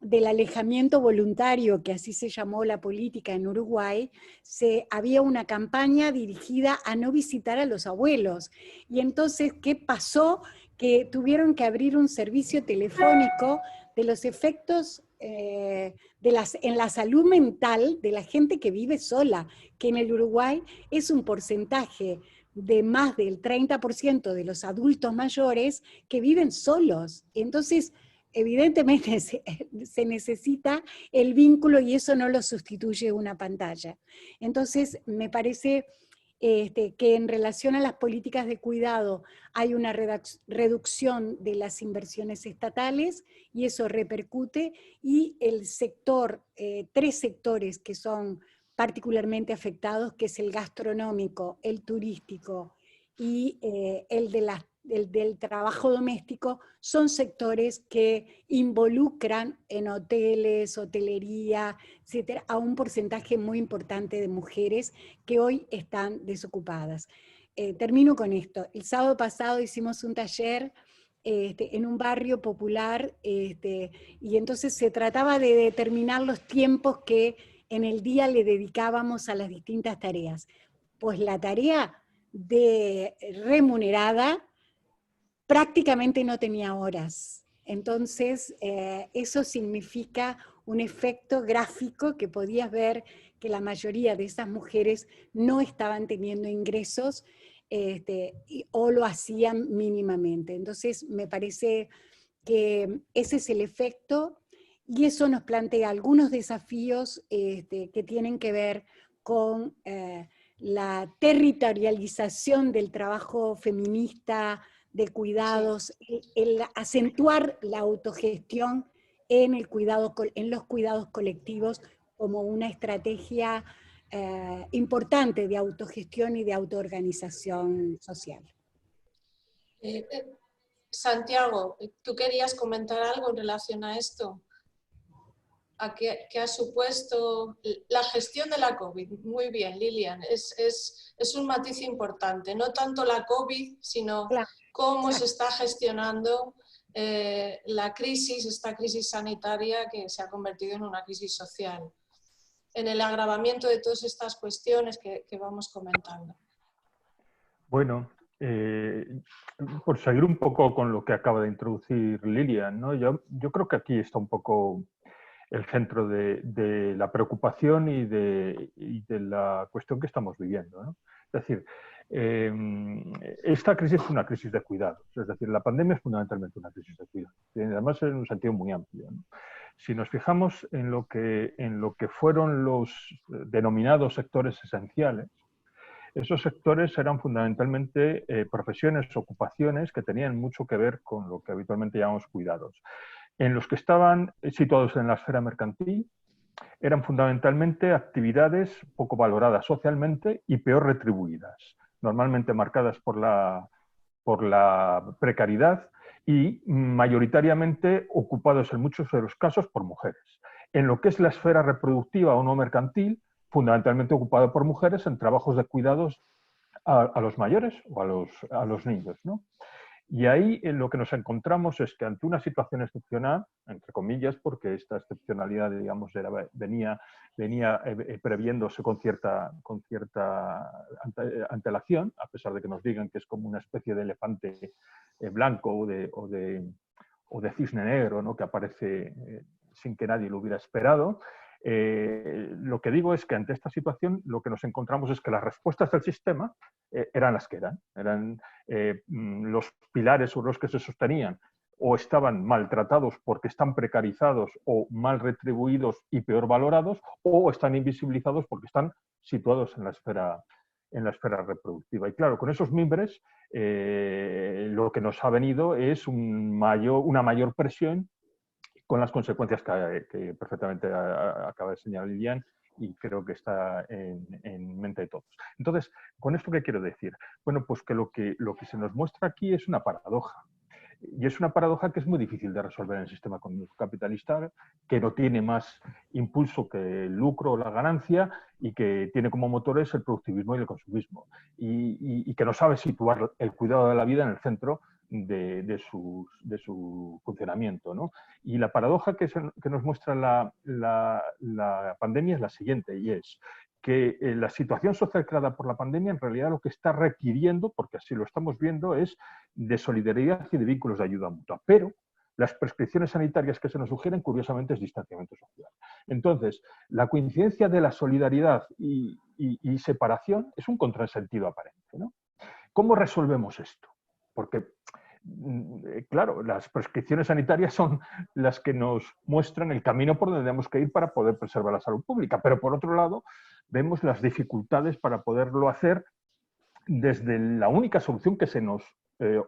del alejamiento voluntario, que así se llamó la política en Uruguay, había una campaña dirigida a no visitar a los abuelos. Y entonces, ¿qué pasó? Que tuvieron que abrir un servicio telefónico de los efectos en la salud mental de la gente que vive sola, que en el Uruguay es un porcentaje de más del 30% de los adultos mayores que viven solos. Entonces, evidentemente se necesita el vínculo y eso no lo sustituye una pantalla. Entonces, me parece que en relación a las políticas de cuidado hay una reducción de las inversiones estatales y eso repercute, y el sector, 3 sectores que son particularmente afectados, que es el gastronómico, el turístico y el del trabajo doméstico, son sectores que involucran en hoteles, hotelería, etcétera, a un porcentaje muy importante de mujeres que hoy están desocupadas. Termino con esto. El sábado pasado hicimos un taller en un barrio popular y entonces se trataba de determinar los tiempos que en el día le dedicábamos a las distintas tareas. Pues la tarea de remunerada prácticamente no tenía horas. Entonces, eso significa un efecto gráfico que podías ver que la mayoría de esas mujeres no estaban teniendo ingresos o lo hacían mínimamente. Entonces, me parece que ese es el efecto y eso nos plantea algunos desafíos que tienen que ver con la territorialización del trabajo feminista, de cuidados, el acentuar la autogestión en los cuidados colectivos como una estrategia importante de autogestión y de autoorganización social. Santiago, ¿tú querías comentar algo en relación a esto? ¿A qué ha supuesto la gestión de la COVID? Muy bien, Lilian, es un matiz importante, no tanto la COVID, sino cómo se está gestionando la crisis, esta crisis sanitaria que se ha convertido en una crisis social, en el agravamiento de todas estas cuestiones que vamos comentando. Bueno, por seguir un poco con lo que acaba de introducir Lilian, ¿no? Yo creo que aquí está un poco el centro de la preocupación y de la cuestión que estamos viviendo, ¿no? Es decir, esta crisis es una crisis de cuidados, es decir, la pandemia es fundamentalmente una crisis de cuidados, y además en un sentido muy amplio, ¿no? Si nos fijamos en lo que fueron los denominados sectores esenciales, esos sectores eran fundamentalmente profesiones, ocupaciones que tenían mucho que ver con lo que habitualmente llamamos cuidados. En los que estaban situados en la esfera mercantil, eran fundamentalmente actividades poco valoradas socialmente y peor retribuidas, normalmente marcadas por la precariedad y mayoritariamente ocupados en muchos de los casos por mujeres. En lo que es la esfera reproductiva o no mercantil, fundamentalmente ocupado por mujeres en trabajos de cuidados a los mayores o a los niños, ¿no? Y ahí lo que nos encontramos es que ante una situación excepcional, entre comillas, porque esta excepcionalidad, digamos, venía previéndose con cierta antelación, a pesar de que nos digan que es como una especie de elefante blanco o de cisne negro, ¿no?, que aparece sin que nadie lo hubiera esperado. Lo que digo es que ante esta situación lo que nos encontramos es que las respuestas del sistema eran las que eran los pilares sobre los que se sostenían o estaban maltratados porque están precarizados o mal retribuidos y peor valorados, o están invisibilizados porque están situados en la esfera reproductiva. Y claro, con esos mimbres lo que nos ha venido es una mayor presión, con las consecuencias que perfectamente acaba de señalar Lilian y creo que está en mente de todos. Entonces, ¿con esto qué quiero decir? Bueno, pues que lo que se nos muestra aquí es una paradoja. Y es una paradoja que es muy difícil de resolver en el sistema económico capitalista, que no tiene más impulso que el lucro o la ganancia y que tiene como motores el productivismo y el consumismo. Y que no sabe situar el cuidado de la vida en el centro de su funcionamiento, ¿no? Y la paradoja que nos muestra la pandemia es la siguiente, y es que la situación social creada por la pandemia en realidad lo que está requiriendo, porque así lo estamos viendo, es de solidaridad y de vínculos de ayuda mutua. Pero las prescripciones sanitarias que se nos sugieren, curiosamente, es distanciamiento social. Entonces, la coincidencia de la solidaridad y separación es un contrasentido aparente, ¿no? ¿Cómo resolvemos esto? Porque, claro, las prescripciones sanitarias son las que nos muestran el camino por donde tenemos que ir para poder preservar la salud pública, pero por otro lado, vemos las dificultades para poderlo hacer desde la única solución que se nos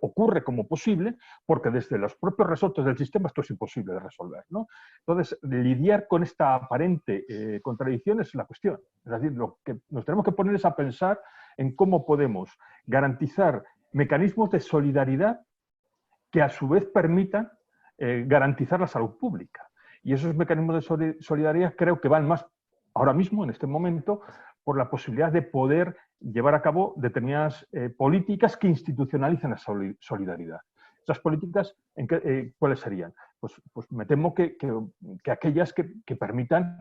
ocurre como posible, porque desde los propios resortes del sistema esto es imposible de resolver, ¿no? Entonces, lidiar con esta aparente contradicción es la cuestión. Es decir, lo que nos tenemos que poner es a pensar en cómo podemos garantizar mecanismos de solidaridad que a su vez permitan garantizar la salud pública. Y esos mecanismos de solidaridad creo que van más ahora mismo, en este momento, por la posibilidad de poder llevar a cabo determinadas políticas que institucionalicen la solidaridad. ¿Esas políticas cuáles serían? Pues me temo que aquellas que permitan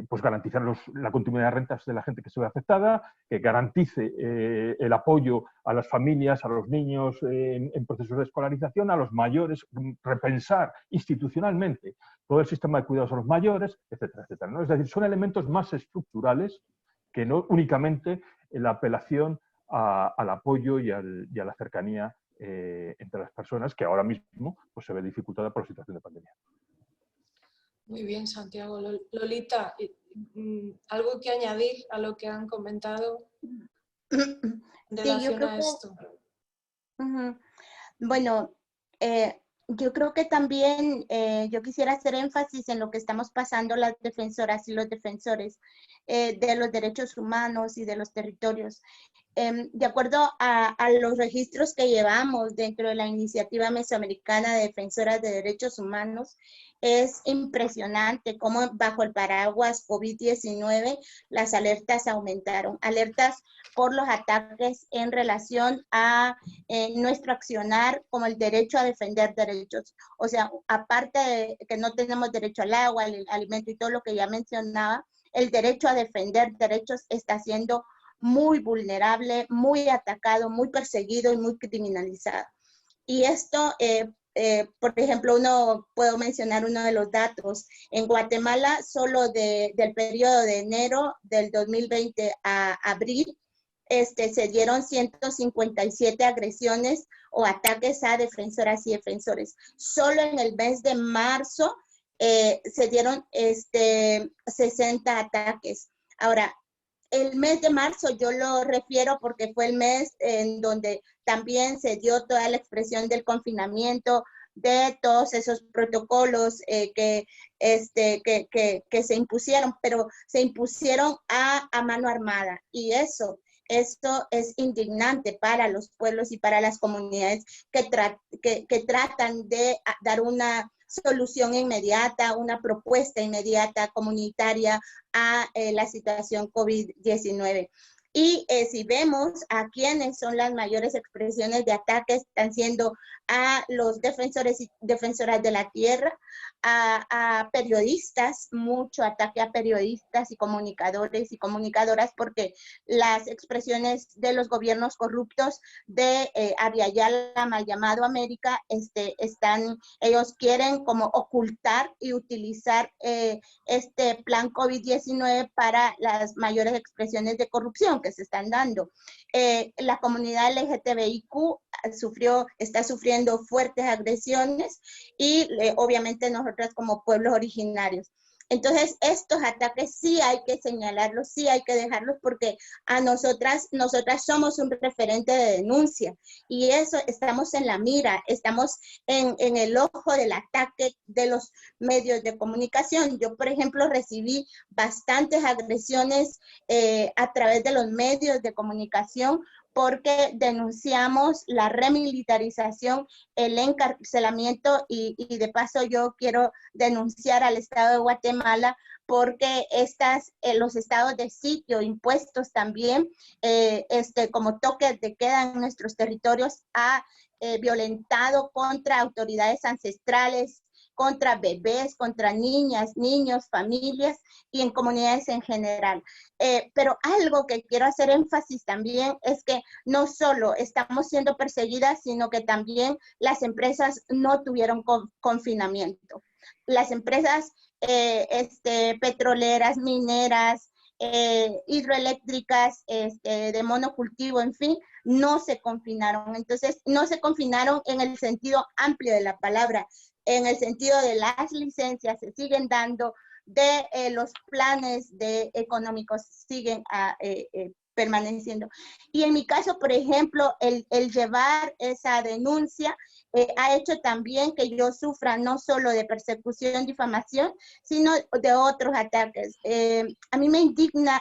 pues garantizar la continuidad de rentas de la gente que se ve afectada, que garantice el apoyo a las familias, a los niños en procesos de escolarización, a los mayores, repensar institucionalmente todo el sistema de cuidados a los mayores, etcétera, etcétera, ¿no? Es decir, son elementos más estructurales que no únicamente la apelación al apoyo y a la cercanía entre las personas, que ahora mismo pues, se ve dificultada por la situación de pandemia. Muy bien, Santiago. Lolita, ¿algo que añadir a lo que han comentado en relación a esto? Bueno, yo creo que también yo quisiera hacer énfasis en lo que estamos pasando las defensoras y los defensores de los derechos humanos y de los territorios. De acuerdo a los registros que llevamos dentro de la Iniciativa Mesoamericana de Defensoras de Derechos Humanos, es impresionante cómo bajo el paraguas COVID-19 las alertas aumentaron. Alertas por los ataques en relación a nuestro accionar como el derecho a defender derechos. O sea, aparte de que no tenemos derecho al agua, al alimento y todo lo que ya mencionaba, el derecho a defender derechos está siendo muy vulnerable, muy atacado, muy perseguido y muy criminalizado. Y esto, por ejemplo, puedo mencionar uno de los datos. En Guatemala, solo del periodo de enero del 2020 a abril, se dieron 157 agresiones o ataques a defensoras y defensores. Solo en el mes de marzo se dieron 60 ataques. Ahora, el mes de marzo yo lo refiero porque fue el mes en donde también se dio toda la expresión del confinamiento, de todos esos protocolos que se impusieron, pero se impusieron a mano armada. Y esto es indignante para los pueblos y para las comunidades que tratan de dar una solución inmediata, una propuesta inmediata comunitaria a la situación COVID-19. Y si vemos a quiénes son las mayores expresiones de ataques, están siendo a los defensores y defensoras de la tierra, a periodistas, mucho ataque a periodistas y comunicadores y comunicadoras, porque las expresiones de los gobiernos corruptos de Abya-Yala, mal llamado América, ellos quieren como ocultar y utilizar este plan COVID-19 para las mayores expresiones de corrupción que se están dando. La comunidad LGTBIQ está sufriendo fuertes agresiones y obviamente nosotras como pueblos originarios. Entonces, estos ataques sí hay que señalarlos, sí hay que dejarlos porque a nosotras somos un referente de denuncia y eso estamos en la mira, estamos en el ojo del ataque de los medios de comunicación. Yo, por ejemplo, recibí bastantes agresiones a través de los medios de comunicación porque denunciamos la remilitarización, el encarcelamiento y de paso yo quiero denunciar al Estado de Guatemala porque los estados de sitio impuestos también, como toques de queda en nuestros territorios, ha violentado contra autoridades ancestrales, contra bebés, contra niñas, niños, familias y en comunidades en general. Pero algo que quiero hacer énfasis también es que no solo estamos siendo perseguidas, sino que también las empresas no tuvieron confinamiento. Las empresas petroleras, mineras, hidroeléctricas, de monocultivo, en fin, no se confinaron. Entonces, no se confinaron en el sentido amplio de la palabra, en el sentido de las licencias se siguen dando, de los planes económicos siguen permaneciendo. Y en mi caso, por ejemplo, el llevar esa denuncia ha hecho también que yo sufra no solo de persecución, difamación, sino de otros ataques. A mí me indigna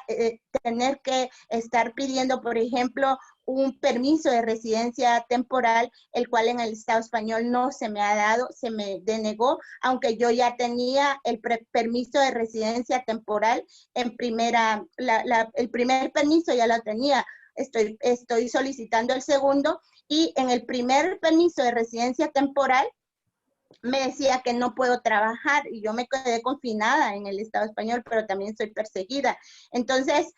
tener que estar pidiendo, por ejemplo, un permiso de residencia temporal, el cual en el Estado español no se me ha dado, se me denegó, aunque yo ya tenía el permiso de residencia temporal en primera, el primer permiso ya lo tenía, estoy solicitando el segundo, y en el primer permiso de residencia temporal me decía que no puedo trabajar y yo me quedé confinada en el Estado español, pero también soy perseguida. Entonces,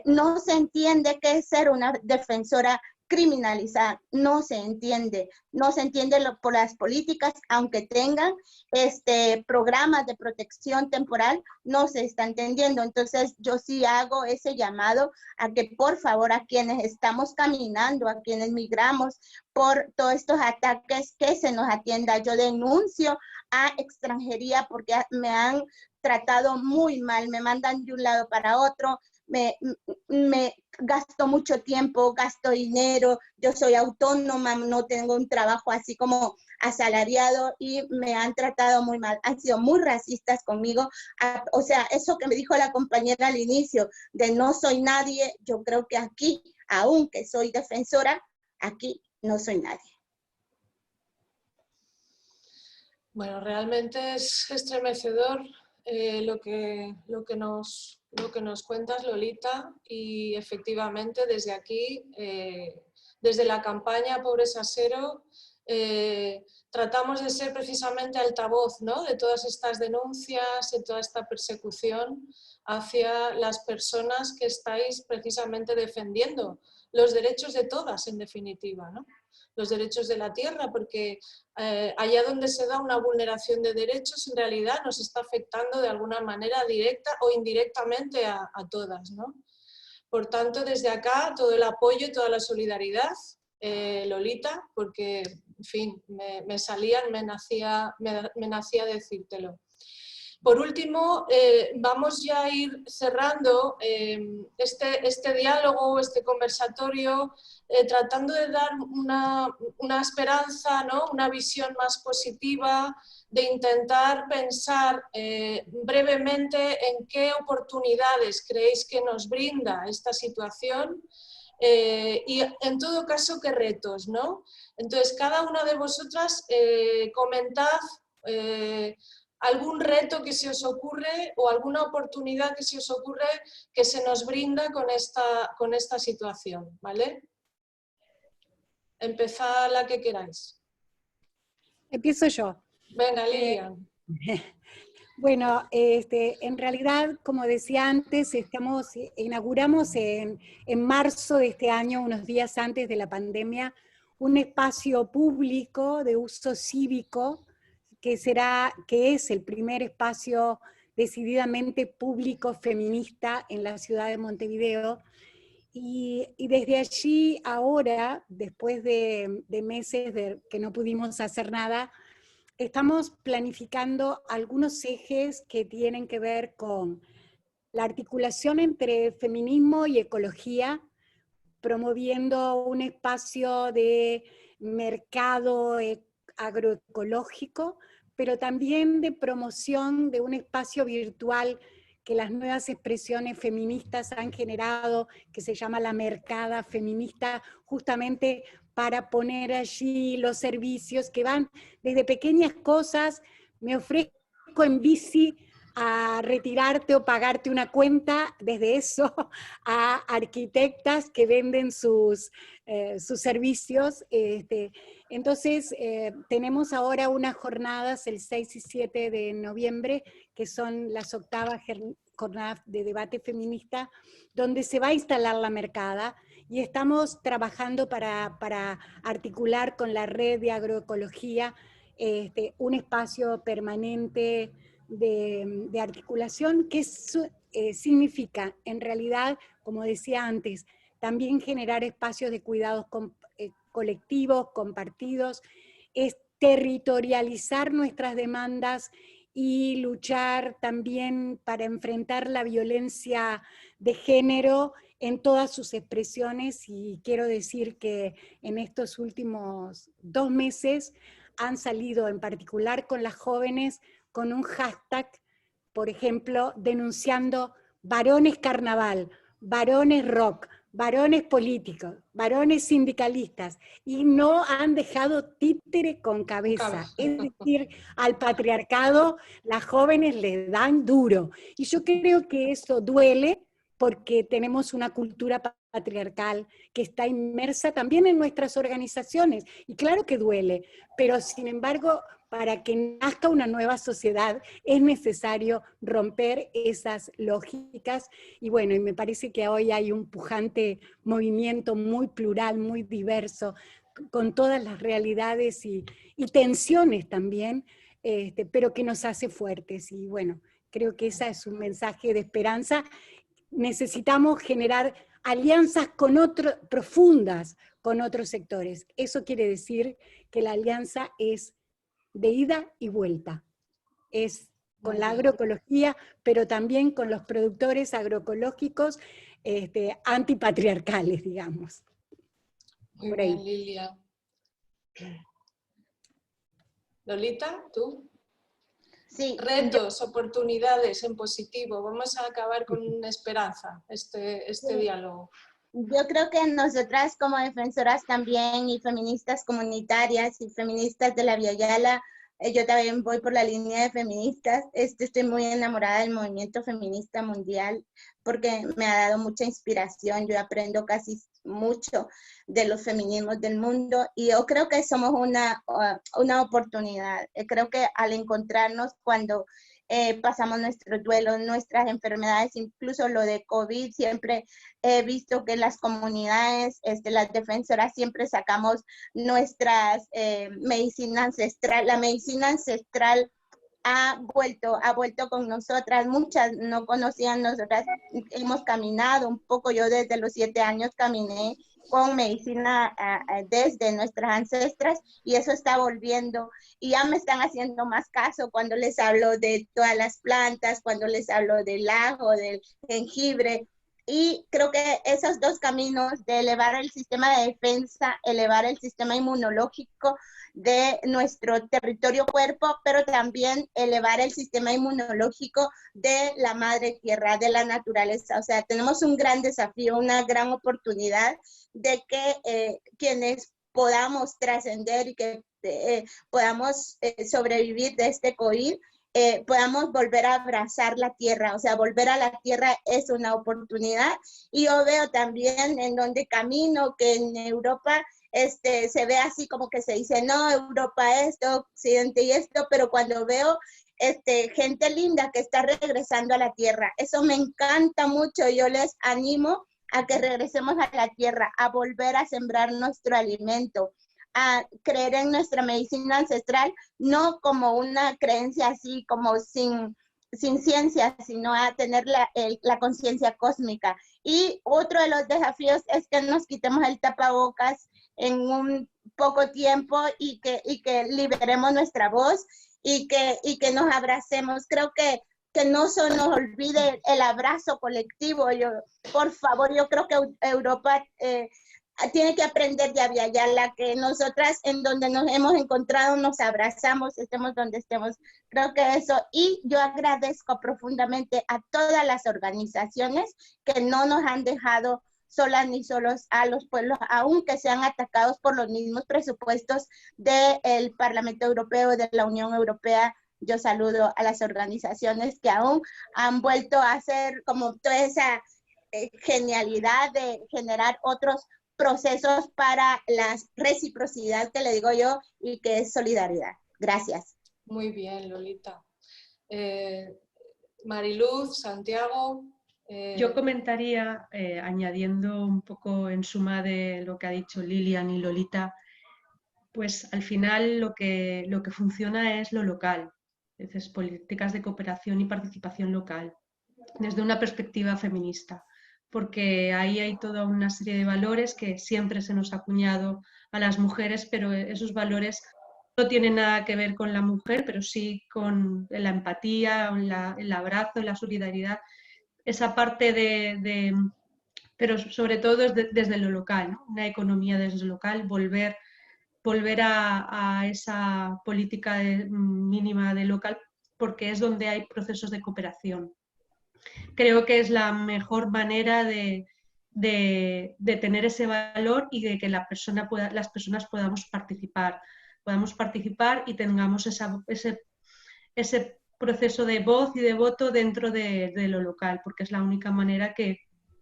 no se entiende qué es ser una defensora criminalizada, no se entiende por las políticas, aunque tengan programas de protección temporal, no se está entendiendo. Entonces, yo sí hago ese llamado a que, por favor, a quienes estamos caminando, a quienes migramos por todos estos ataques, que se nos atienda. Yo denuncio a extranjería porque me han tratado muy mal, me mandan de un lado para otro, me gasto mucho tiempo, gasto dinero, yo soy autónoma, no tengo un trabajo así como asalariado y me han tratado muy mal, han sido muy racistas conmigo. O sea, eso que me dijo la compañera al inicio, de no soy nadie, yo creo que aquí, aunque soy defensora, aquí no soy nadie. Bueno, realmente es estremecedor lo que nos cuentas, Lolita, y efectivamente desde aquí, desde la campaña Pobreza Cero, tratamos de ser precisamente altavoz, ¿no?, de todas estas denuncias, de toda esta persecución hacia las personas que estáis precisamente defendiendo los derechos de todas, en definitiva, ¿no? Los derechos de la tierra, porque allá donde se da una vulneración de derechos, en realidad nos está afectando de alguna manera directa o indirectamente a todas, ¿no? Por tanto, desde acá, todo el apoyo, toda la solidaridad, Lolita, porque, en fin, me nacía decírtelo. Por último, vamos ya a ir cerrando este diálogo, este conversatorio, tratando de dar una esperanza, ¿no?, una visión más positiva, de intentar pensar brevemente en qué oportunidades creéis que nos brinda esta situación y, en todo caso, qué retos, ¿no? Entonces, cada una de vosotras comentad algún reto que se os ocurre o alguna oportunidad que se os ocurre que se nos brinda con esta situación, ¿vale? Empezad la que queráis. Empiezo yo. Venga, Lilian. Bueno, en realidad, como decía antes, inauguramos en marzo de este año, unos días antes de la pandemia, un espacio público de uso cívico, que es el primer espacio decididamente público feminista en la ciudad de Montevideo. Y desde allí, ahora, después de meses que no pudimos hacer nada, estamos planificando algunos ejes que tienen que ver con la articulación entre feminismo y ecología, promoviendo un espacio de mercado agroecológico, pero también de promoción de un espacio virtual que las nuevas expresiones feministas han generado, que se llama la mercada feminista, justamente para poner allí los servicios que van desde pequeñas cosas. Me ofrezco en bici a retirarte o pagarte una cuenta, desde eso a arquitectas que venden sus servicios. Entonces, tenemos ahora unas jornadas el 6 y 7 de noviembre, que son las 8ª jornadas de debate feminista, donde se va a instalar la Mercada, y estamos trabajando para articular con la red de agroecología un espacio permanente de articulación, que significa, en realidad, como decía antes, también generar espacios de cuidados colectivos, compartidos, es territorializar nuestras demandas y luchar también para enfrentar la violencia de género en todas sus expresiones. Y quiero decir que en estos últimos 2 meses han salido, en particular con las jóvenes, con un hashtag, por ejemplo, denunciando varones carnaval, varones rock, varones políticos, varones sindicalistas, y no han dejado títere con cabeza. Es decir, al patriarcado las jóvenes le dan duro. Y yo creo que eso duele, porque tenemos una cultura patriarcal que está inmersa también en nuestras organizaciones, y claro que duele, pero sin embargo, para que nazca una nueva sociedad es necesario romper esas lógicas, y bueno, y me parece que hoy hay un pujante movimiento muy plural, muy diverso, con todas las realidades y tensiones también, pero que nos hace fuertes, y bueno, creo que ese es un mensaje de esperanza. Necesitamos generar alianzas profundas con otros sectores. Eso quiere decir que la alianza es de ida y vuelta. Es con la agroecología, pero también con los productores agroecológicos antipatriarcales, digamos. Muy bien, Lilia. Lolita, ¿tú? Sí. Retos, oportunidades en positivo. Vamos a acabar con una esperanza este diálogo. Yo creo que nosotras como defensoras también, y feministas comunitarias y feministas de la Via Yala, yo también voy por la línea de feministas. Estoy muy enamorada del movimiento feminista mundial porque me ha dado mucha inspiración. Yo aprendo casi mucho de los feminismos del mundo, y yo creo que somos una oportunidad. Creo que al encontrarnos cuando pasamos nuestros duelos, nuestras enfermedades, incluso lo de COVID, siempre he visto que las comunidades, las defensoras, siempre sacamos nuestras medicina ancestral. La medicina ancestral ha vuelto con nosotras. Muchas no conocían, nosotras hemos caminado un poco. Yo desde los 7 años caminé con medicina desde nuestras ancestras, y eso está volviendo, y ya me están haciendo más caso cuando les hablo de todas las plantas, cuando les hablo del ajo, del jengibre. Y creo que esos 2 caminos de elevar el sistema de defensa, elevar el sistema inmunológico de nuestro territorio cuerpo, pero también elevar el sistema inmunológico de la madre tierra, de la naturaleza. O sea, tenemos un gran desafío, una gran oportunidad de que quienes podamos trascender y que podamos sobrevivir de este COVID, podamos volver a abrazar la tierra. O sea, volver a la tierra es una oportunidad. Y yo veo también en donde camino que en Europa se ve así como que se dice, no, Europa esto, Occidente y esto, pero cuando veo gente linda que está regresando a la tierra, eso me encanta mucho. Yo les animo a que regresemos a la tierra, a volver a sembrar nuestro alimento, a creer en nuestra medicina ancestral, no como una creencia así como sin ciencia, sino a tener la conciencia cósmica. Y otro de los desafíos es que nos quitemos el tapabocas en un poco tiempo, y que liberemos nuestra voz, y que nos abracemos. Creo que no se nos olvide el abrazo colectivo. Por favor, yo creo que Europa tiene que aprender de Via Yala, que nosotras en donde nos hemos encontrado nos abrazamos, estemos donde estemos. Creo que eso, y yo agradezco profundamente a todas las organizaciones que no nos han dejado solas ni solos a los pueblos, aunque sean atacados por los mismos presupuestos del Parlamento Europeo, de la Unión Europea, yo saludo a las organizaciones que aún han vuelto a hacer como toda esa genialidad de generar otros procesos para la reciprocidad que le digo yo y que es solidaridad. Gracias. Muy bien, Lolita. Mariluz, Santiago. Yo comentaría, añadiendo un poco en suma de lo que ha dicho Lilian y Lolita, pues al final lo que funciona es lo local, es políticas de cooperación y participación local, desde una perspectiva feminista, porque ahí hay toda una serie de valores que siempre se nos ha acuñado a las mujeres, pero esos valores no tienen nada que ver con la mujer, pero sí con la empatía, el abrazo, la solidaridad, esa parte pero sobre todo desde lo local, ¿no? Una economía desde lo local, volver a esa política mínima de local, porque es donde hay procesos de cooperación. Creo que es la mejor manera de tener ese valor y de que las personas podamos participar y tengamos ese proceso de voz y de voto dentro de lo local, porque es la única manera que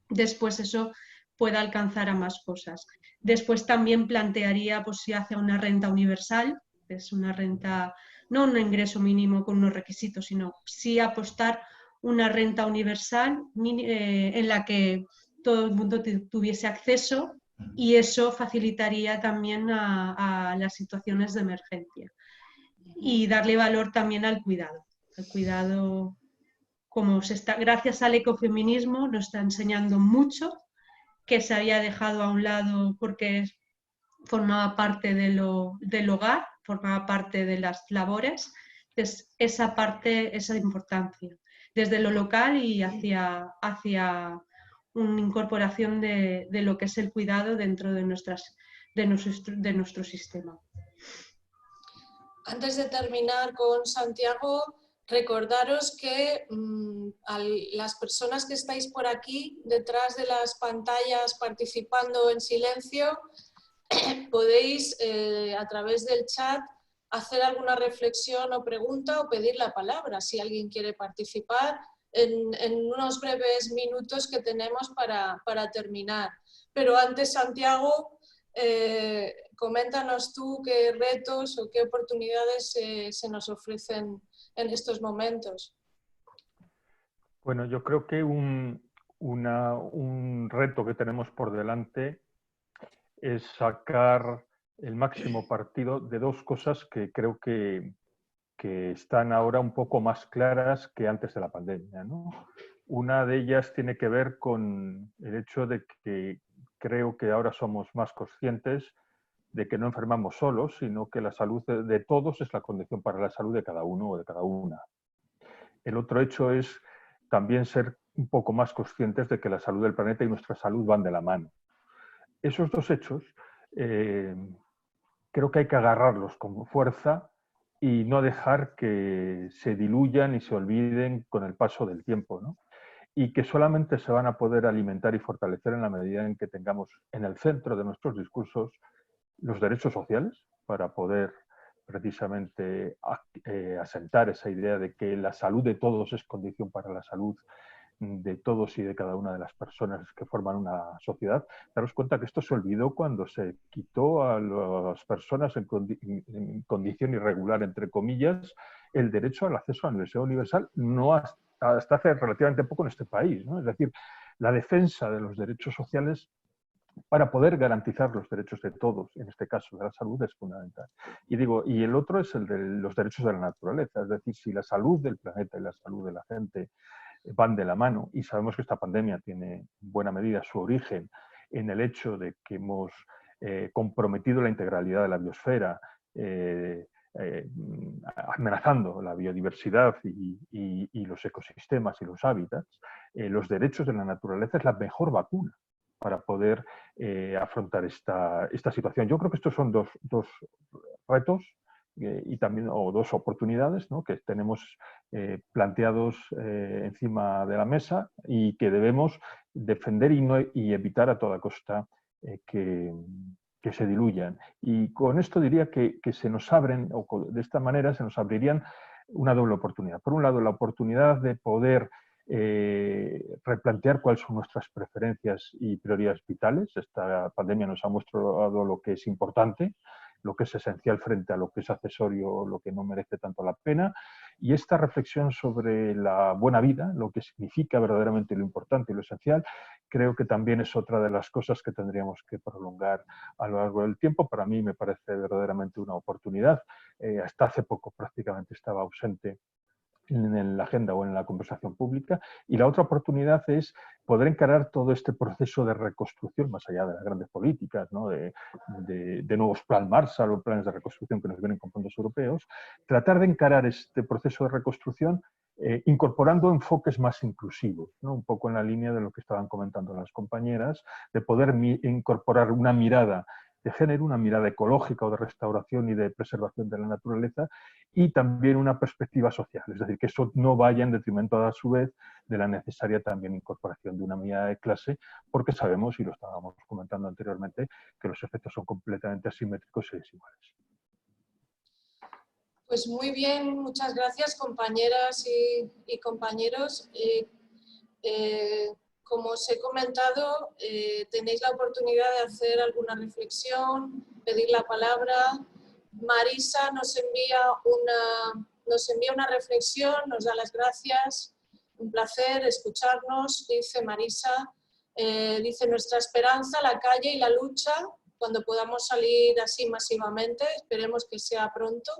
después eso pueda alcanzar a más cosas. Después también plantearía pues, si hace una renta universal, es una renta, no un ingreso mínimo con unos requisitos, sino sí apostar una renta universal en la que todo el mundo tuviese acceso, y eso facilitaría también a las situaciones de emergencia. Y darle valor también al cuidado. El cuidado, como gracias al ecofeminismo, nos está enseñando mucho, que se había dejado a un lado porque formaba parte del hogar, formaba parte de las labores. Entonces, esa parte, esa importancia, desde lo local y hacia una incorporación de lo que es el cuidado dentro de nuestro sistema. Antes de terminar con Santiago, recordaros que a las personas que estáis por aquí, detrás de las pantallas participando en silencio, podéis a través del chat hacer alguna reflexión o pregunta o pedir la palabra si alguien quiere participar en unos breves minutos que tenemos para terminar. Pero antes, Santiago, coméntanos tú qué retos o qué oportunidades se nos ofrecen en estos momentos. Bueno, yo creo que un reto que tenemos por delante es sacar el máximo partido de dos cosas que creo que están ahora un poco más claras que antes de la pandemia, ¿no? Una de ellas tiene que ver con el hecho de que creo que ahora somos más conscientes de que no enfermamos solos, sino que la salud de todos es la condición para la salud de cada uno o de cada una. El otro hecho es también ser un poco más conscientes de que la salud del planeta y nuestra salud van de la mano. Esos dos hechos creo que hay que agarrarlos con fuerza y no dejar que se diluyan y se olviden con el paso del tiempo, ¿no? Y que solamente se van a poder alimentar y fortalecer en la medida en que tengamos en el centro de nuestros discursos los derechos sociales, para poder precisamente asentar esa idea de que la salud de todos es condición para la salud de todos y de cada una de las personas que forman una sociedad. Daros cuenta que esto se olvidó cuando se quitó a las personas en condición irregular, entre comillas, el derecho al acceso a la universidad universal, no hasta hace relativamente poco en este país, ¿no? Es decir, la defensa de los derechos sociales para poder garantizar los derechos de todos, en este caso de la salud, es fundamental. Y el otro es el de los derechos de la naturaleza, es decir, si la salud del planeta y la salud de la gente van de la mano, y sabemos que esta pandemia tiene en buena medida su origen en el hecho de que hemos comprometido la integralidad de la biosfera, amenazando la biodiversidad y los ecosistemas y los hábitats, los derechos de la naturaleza es la mejor vacuna para poder afrontar esta situación. Yo creo que estos son dos retos y también dos oportunidades, ¿no?, que tenemos planteados encima de la mesa y que debemos defender y evitar a toda costa que se diluyan. Y con esto diría que se nos abren, o de esta manera se nos abrirían una doble oportunidad. Por un lado, la oportunidad de poder replantear cuáles son nuestras preferencias y prioridades vitales. Esta pandemia nos ha mostrado lo que es importante, lo que es esencial frente a lo que es accesorio o lo que no merece tanto la pena. Y esta reflexión sobre la buena vida, lo que significa verdaderamente lo importante y lo esencial, creo que también es otra de las cosas que tendríamos que prolongar a lo largo del tiempo. Para mí me parece verdaderamente una oportunidad. Hasta hace poco prácticamente estaba ausente en la agenda o en la conversación pública, y la otra oportunidad es poder encarar todo este proceso de reconstrucción, más allá de las grandes políticas, ¿no? de nuevos plan Marshall o planes de reconstrucción que nos vienen con fondos europeos, tratar de encarar este proceso de reconstrucción incorporando enfoques más inclusivos, ¿no? Un poco en la línea de lo que estaban comentando las compañeras, de poder incorporar una mirada de género, una mirada ecológica o de restauración y de preservación de la naturaleza, y también una perspectiva social, es decir, que eso no vaya en detrimento a su vez de la necesaria también incorporación de una mirada de clase, porque sabemos, y lo estábamos comentando anteriormente, que los efectos son completamente asimétricos y desiguales. Pues muy bien, muchas gracias compañeras y compañeros. Como os he comentado, tenéis la oportunidad de hacer alguna reflexión, pedir la palabra. Marisa nos envía una reflexión, nos da las gracias. Un placer escucharnos, dice Marisa. Dice: nuestra esperanza, la calle y la lucha, cuando podamos salir así masivamente, esperemos que sea pronto.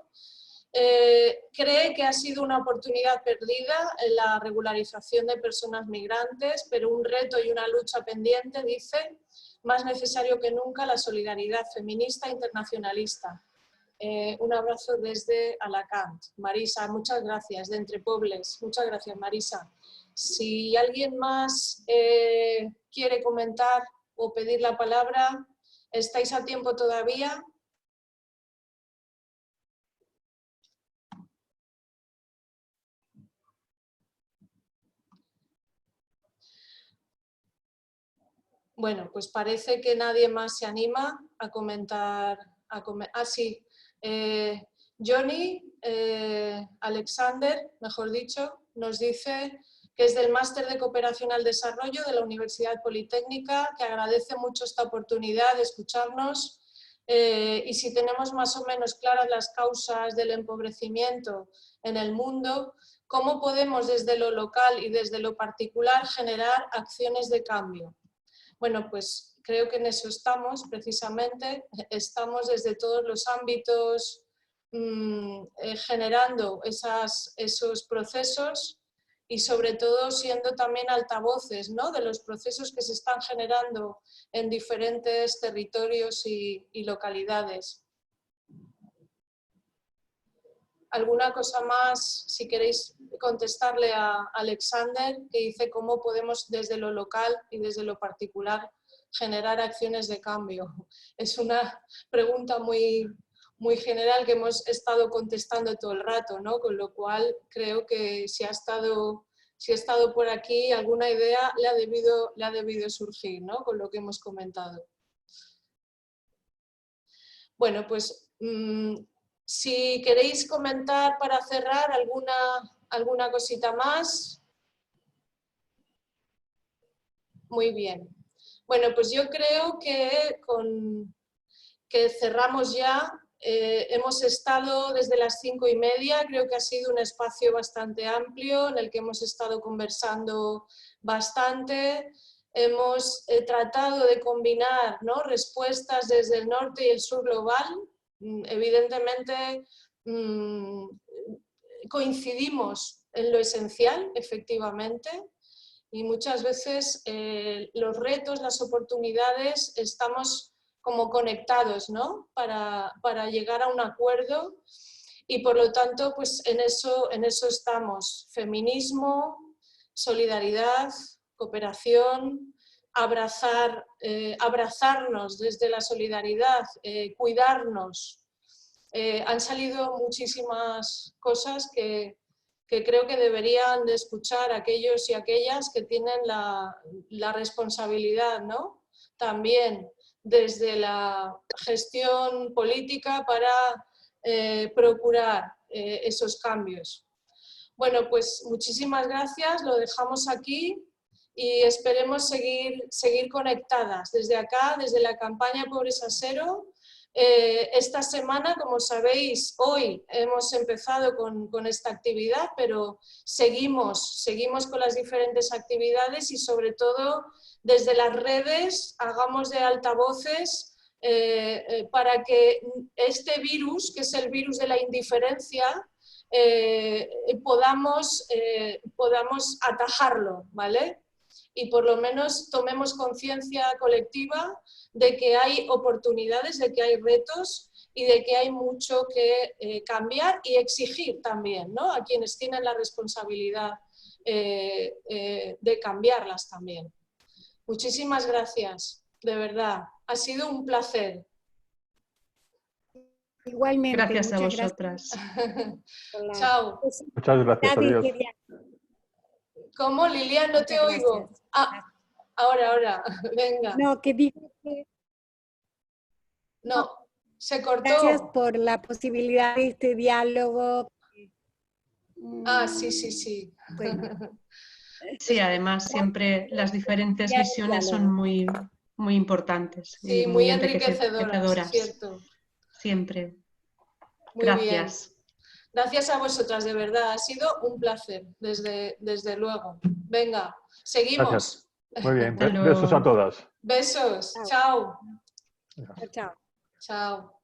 Cree que ha sido una oportunidad perdida en la regularización de personas migrantes, pero un reto y una lucha pendiente, dice, más necesario que nunca la solidaridad feminista e internacionalista. Un abrazo desde Alacant. Marisa, muchas gracias, de Entre Pobles. Muchas gracias, Marisa. Si alguien más quiere comentar o pedir la palabra, ¿estáis a tiempo todavía? Bueno, pues parece que nadie más se anima a comentar. Sí, Johnny, Alexander, mejor dicho, nos dice que es del Máster de Cooperación al Desarrollo de la Universidad Politécnica, que agradece mucho esta oportunidad de escucharnos, y si tenemos más o menos claras las causas del empobrecimiento en el mundo, ¿cómo podemos desde lo local y desde lo particular generar acciones de cambio? Bueno, pues creo que en eso estamos, precisamente, estamos desde todos los ámbitos generando esos procesos y sobre todo siendo también altavoces, ¿no?, de los procesos que se están generando en diferentes territorios y localidades. ¿Alguna cosa más, si queréis contestarle a Alexander, que dice cómo podemos desde lo local y desde lo particular generar acciones de cambio? Es una pregunta muy, muy general que hemos estado contestando todo el rato, ¿no? Con lo cual creo que si ha estado por aquí, alguna idea le ha debido surgir, ¿no?, con lo que hemos comentado. Bueno, pues si queréis comentar para cerrar alguna cosita más. Muy bien. Bueno, pues yo creo que cerramos ya. Hemos estado desde las 5:30, creo que ha sido un espacio bastante amplio en el que hemos estado conversando bastante. Hemos tratado de combinar, ¿no?, respuestas desde el norte y el sur global. Evidentemente coincidimos en lo esencial, efectivamente, y muchas veces los retos, las oportunidades, estamos como conectados, ¿no?, para llegar a un acuerdo, y por lo tanto pues en eso estamos. Feminismo, solidaridad, cooperación, abrazarnos desde la solidaridad, cuidarnos. Han salido muchísimas cosas que creo que deberían de escuchar aquellos y aquellas que tienen la responsabilidad, ¿no?, también desde la gestión política para procurar esos cambios. Bueno, pues muchísimas gracias, lo dejamos aquí y esperemos seguir conectadas desde acá, desde la campaña Pobreza Cero. Esta semana, como sabéis, hoy hemos empezado con esta actividad, pero seguimos con las diferentes actividades y sobre todo desde las redes hagamos de altavoces para que este virus, que es el virus de la indiferencia, podamos atajarlo, ¿vale? Y por lo menos tomemos conciencia colectiva de que hay oportunidades, de que hay retos y de que hay mucho que cambiar y exigir también, ¿no? A quienes tienen la responsabilidad de cambiarlas también. Muchísimas gracias, de verdad. Ha sido un placer. Igualmente. Gracias a vosotras. Chao. Muchas gracias, adiós. ¿Cómo, Lilian? No te oigo. Ah, ahora. Venga. No, que digo que... No, se cortó. Gracias por la posibilidad de este diálogo. Ah, sí. Bueno. Sí, además siempre las diferentes visiones son muy importantes. Sí, y muy enriquecedoras, cierto. Siempre. Muy Gracias. Bien. Gracias a vosotras, de verdad. Ha sido un placer, desde luego. Venga, seguimos. Gracias. Muy bien, besos a todas. Besos. Chao. Chao. Chao.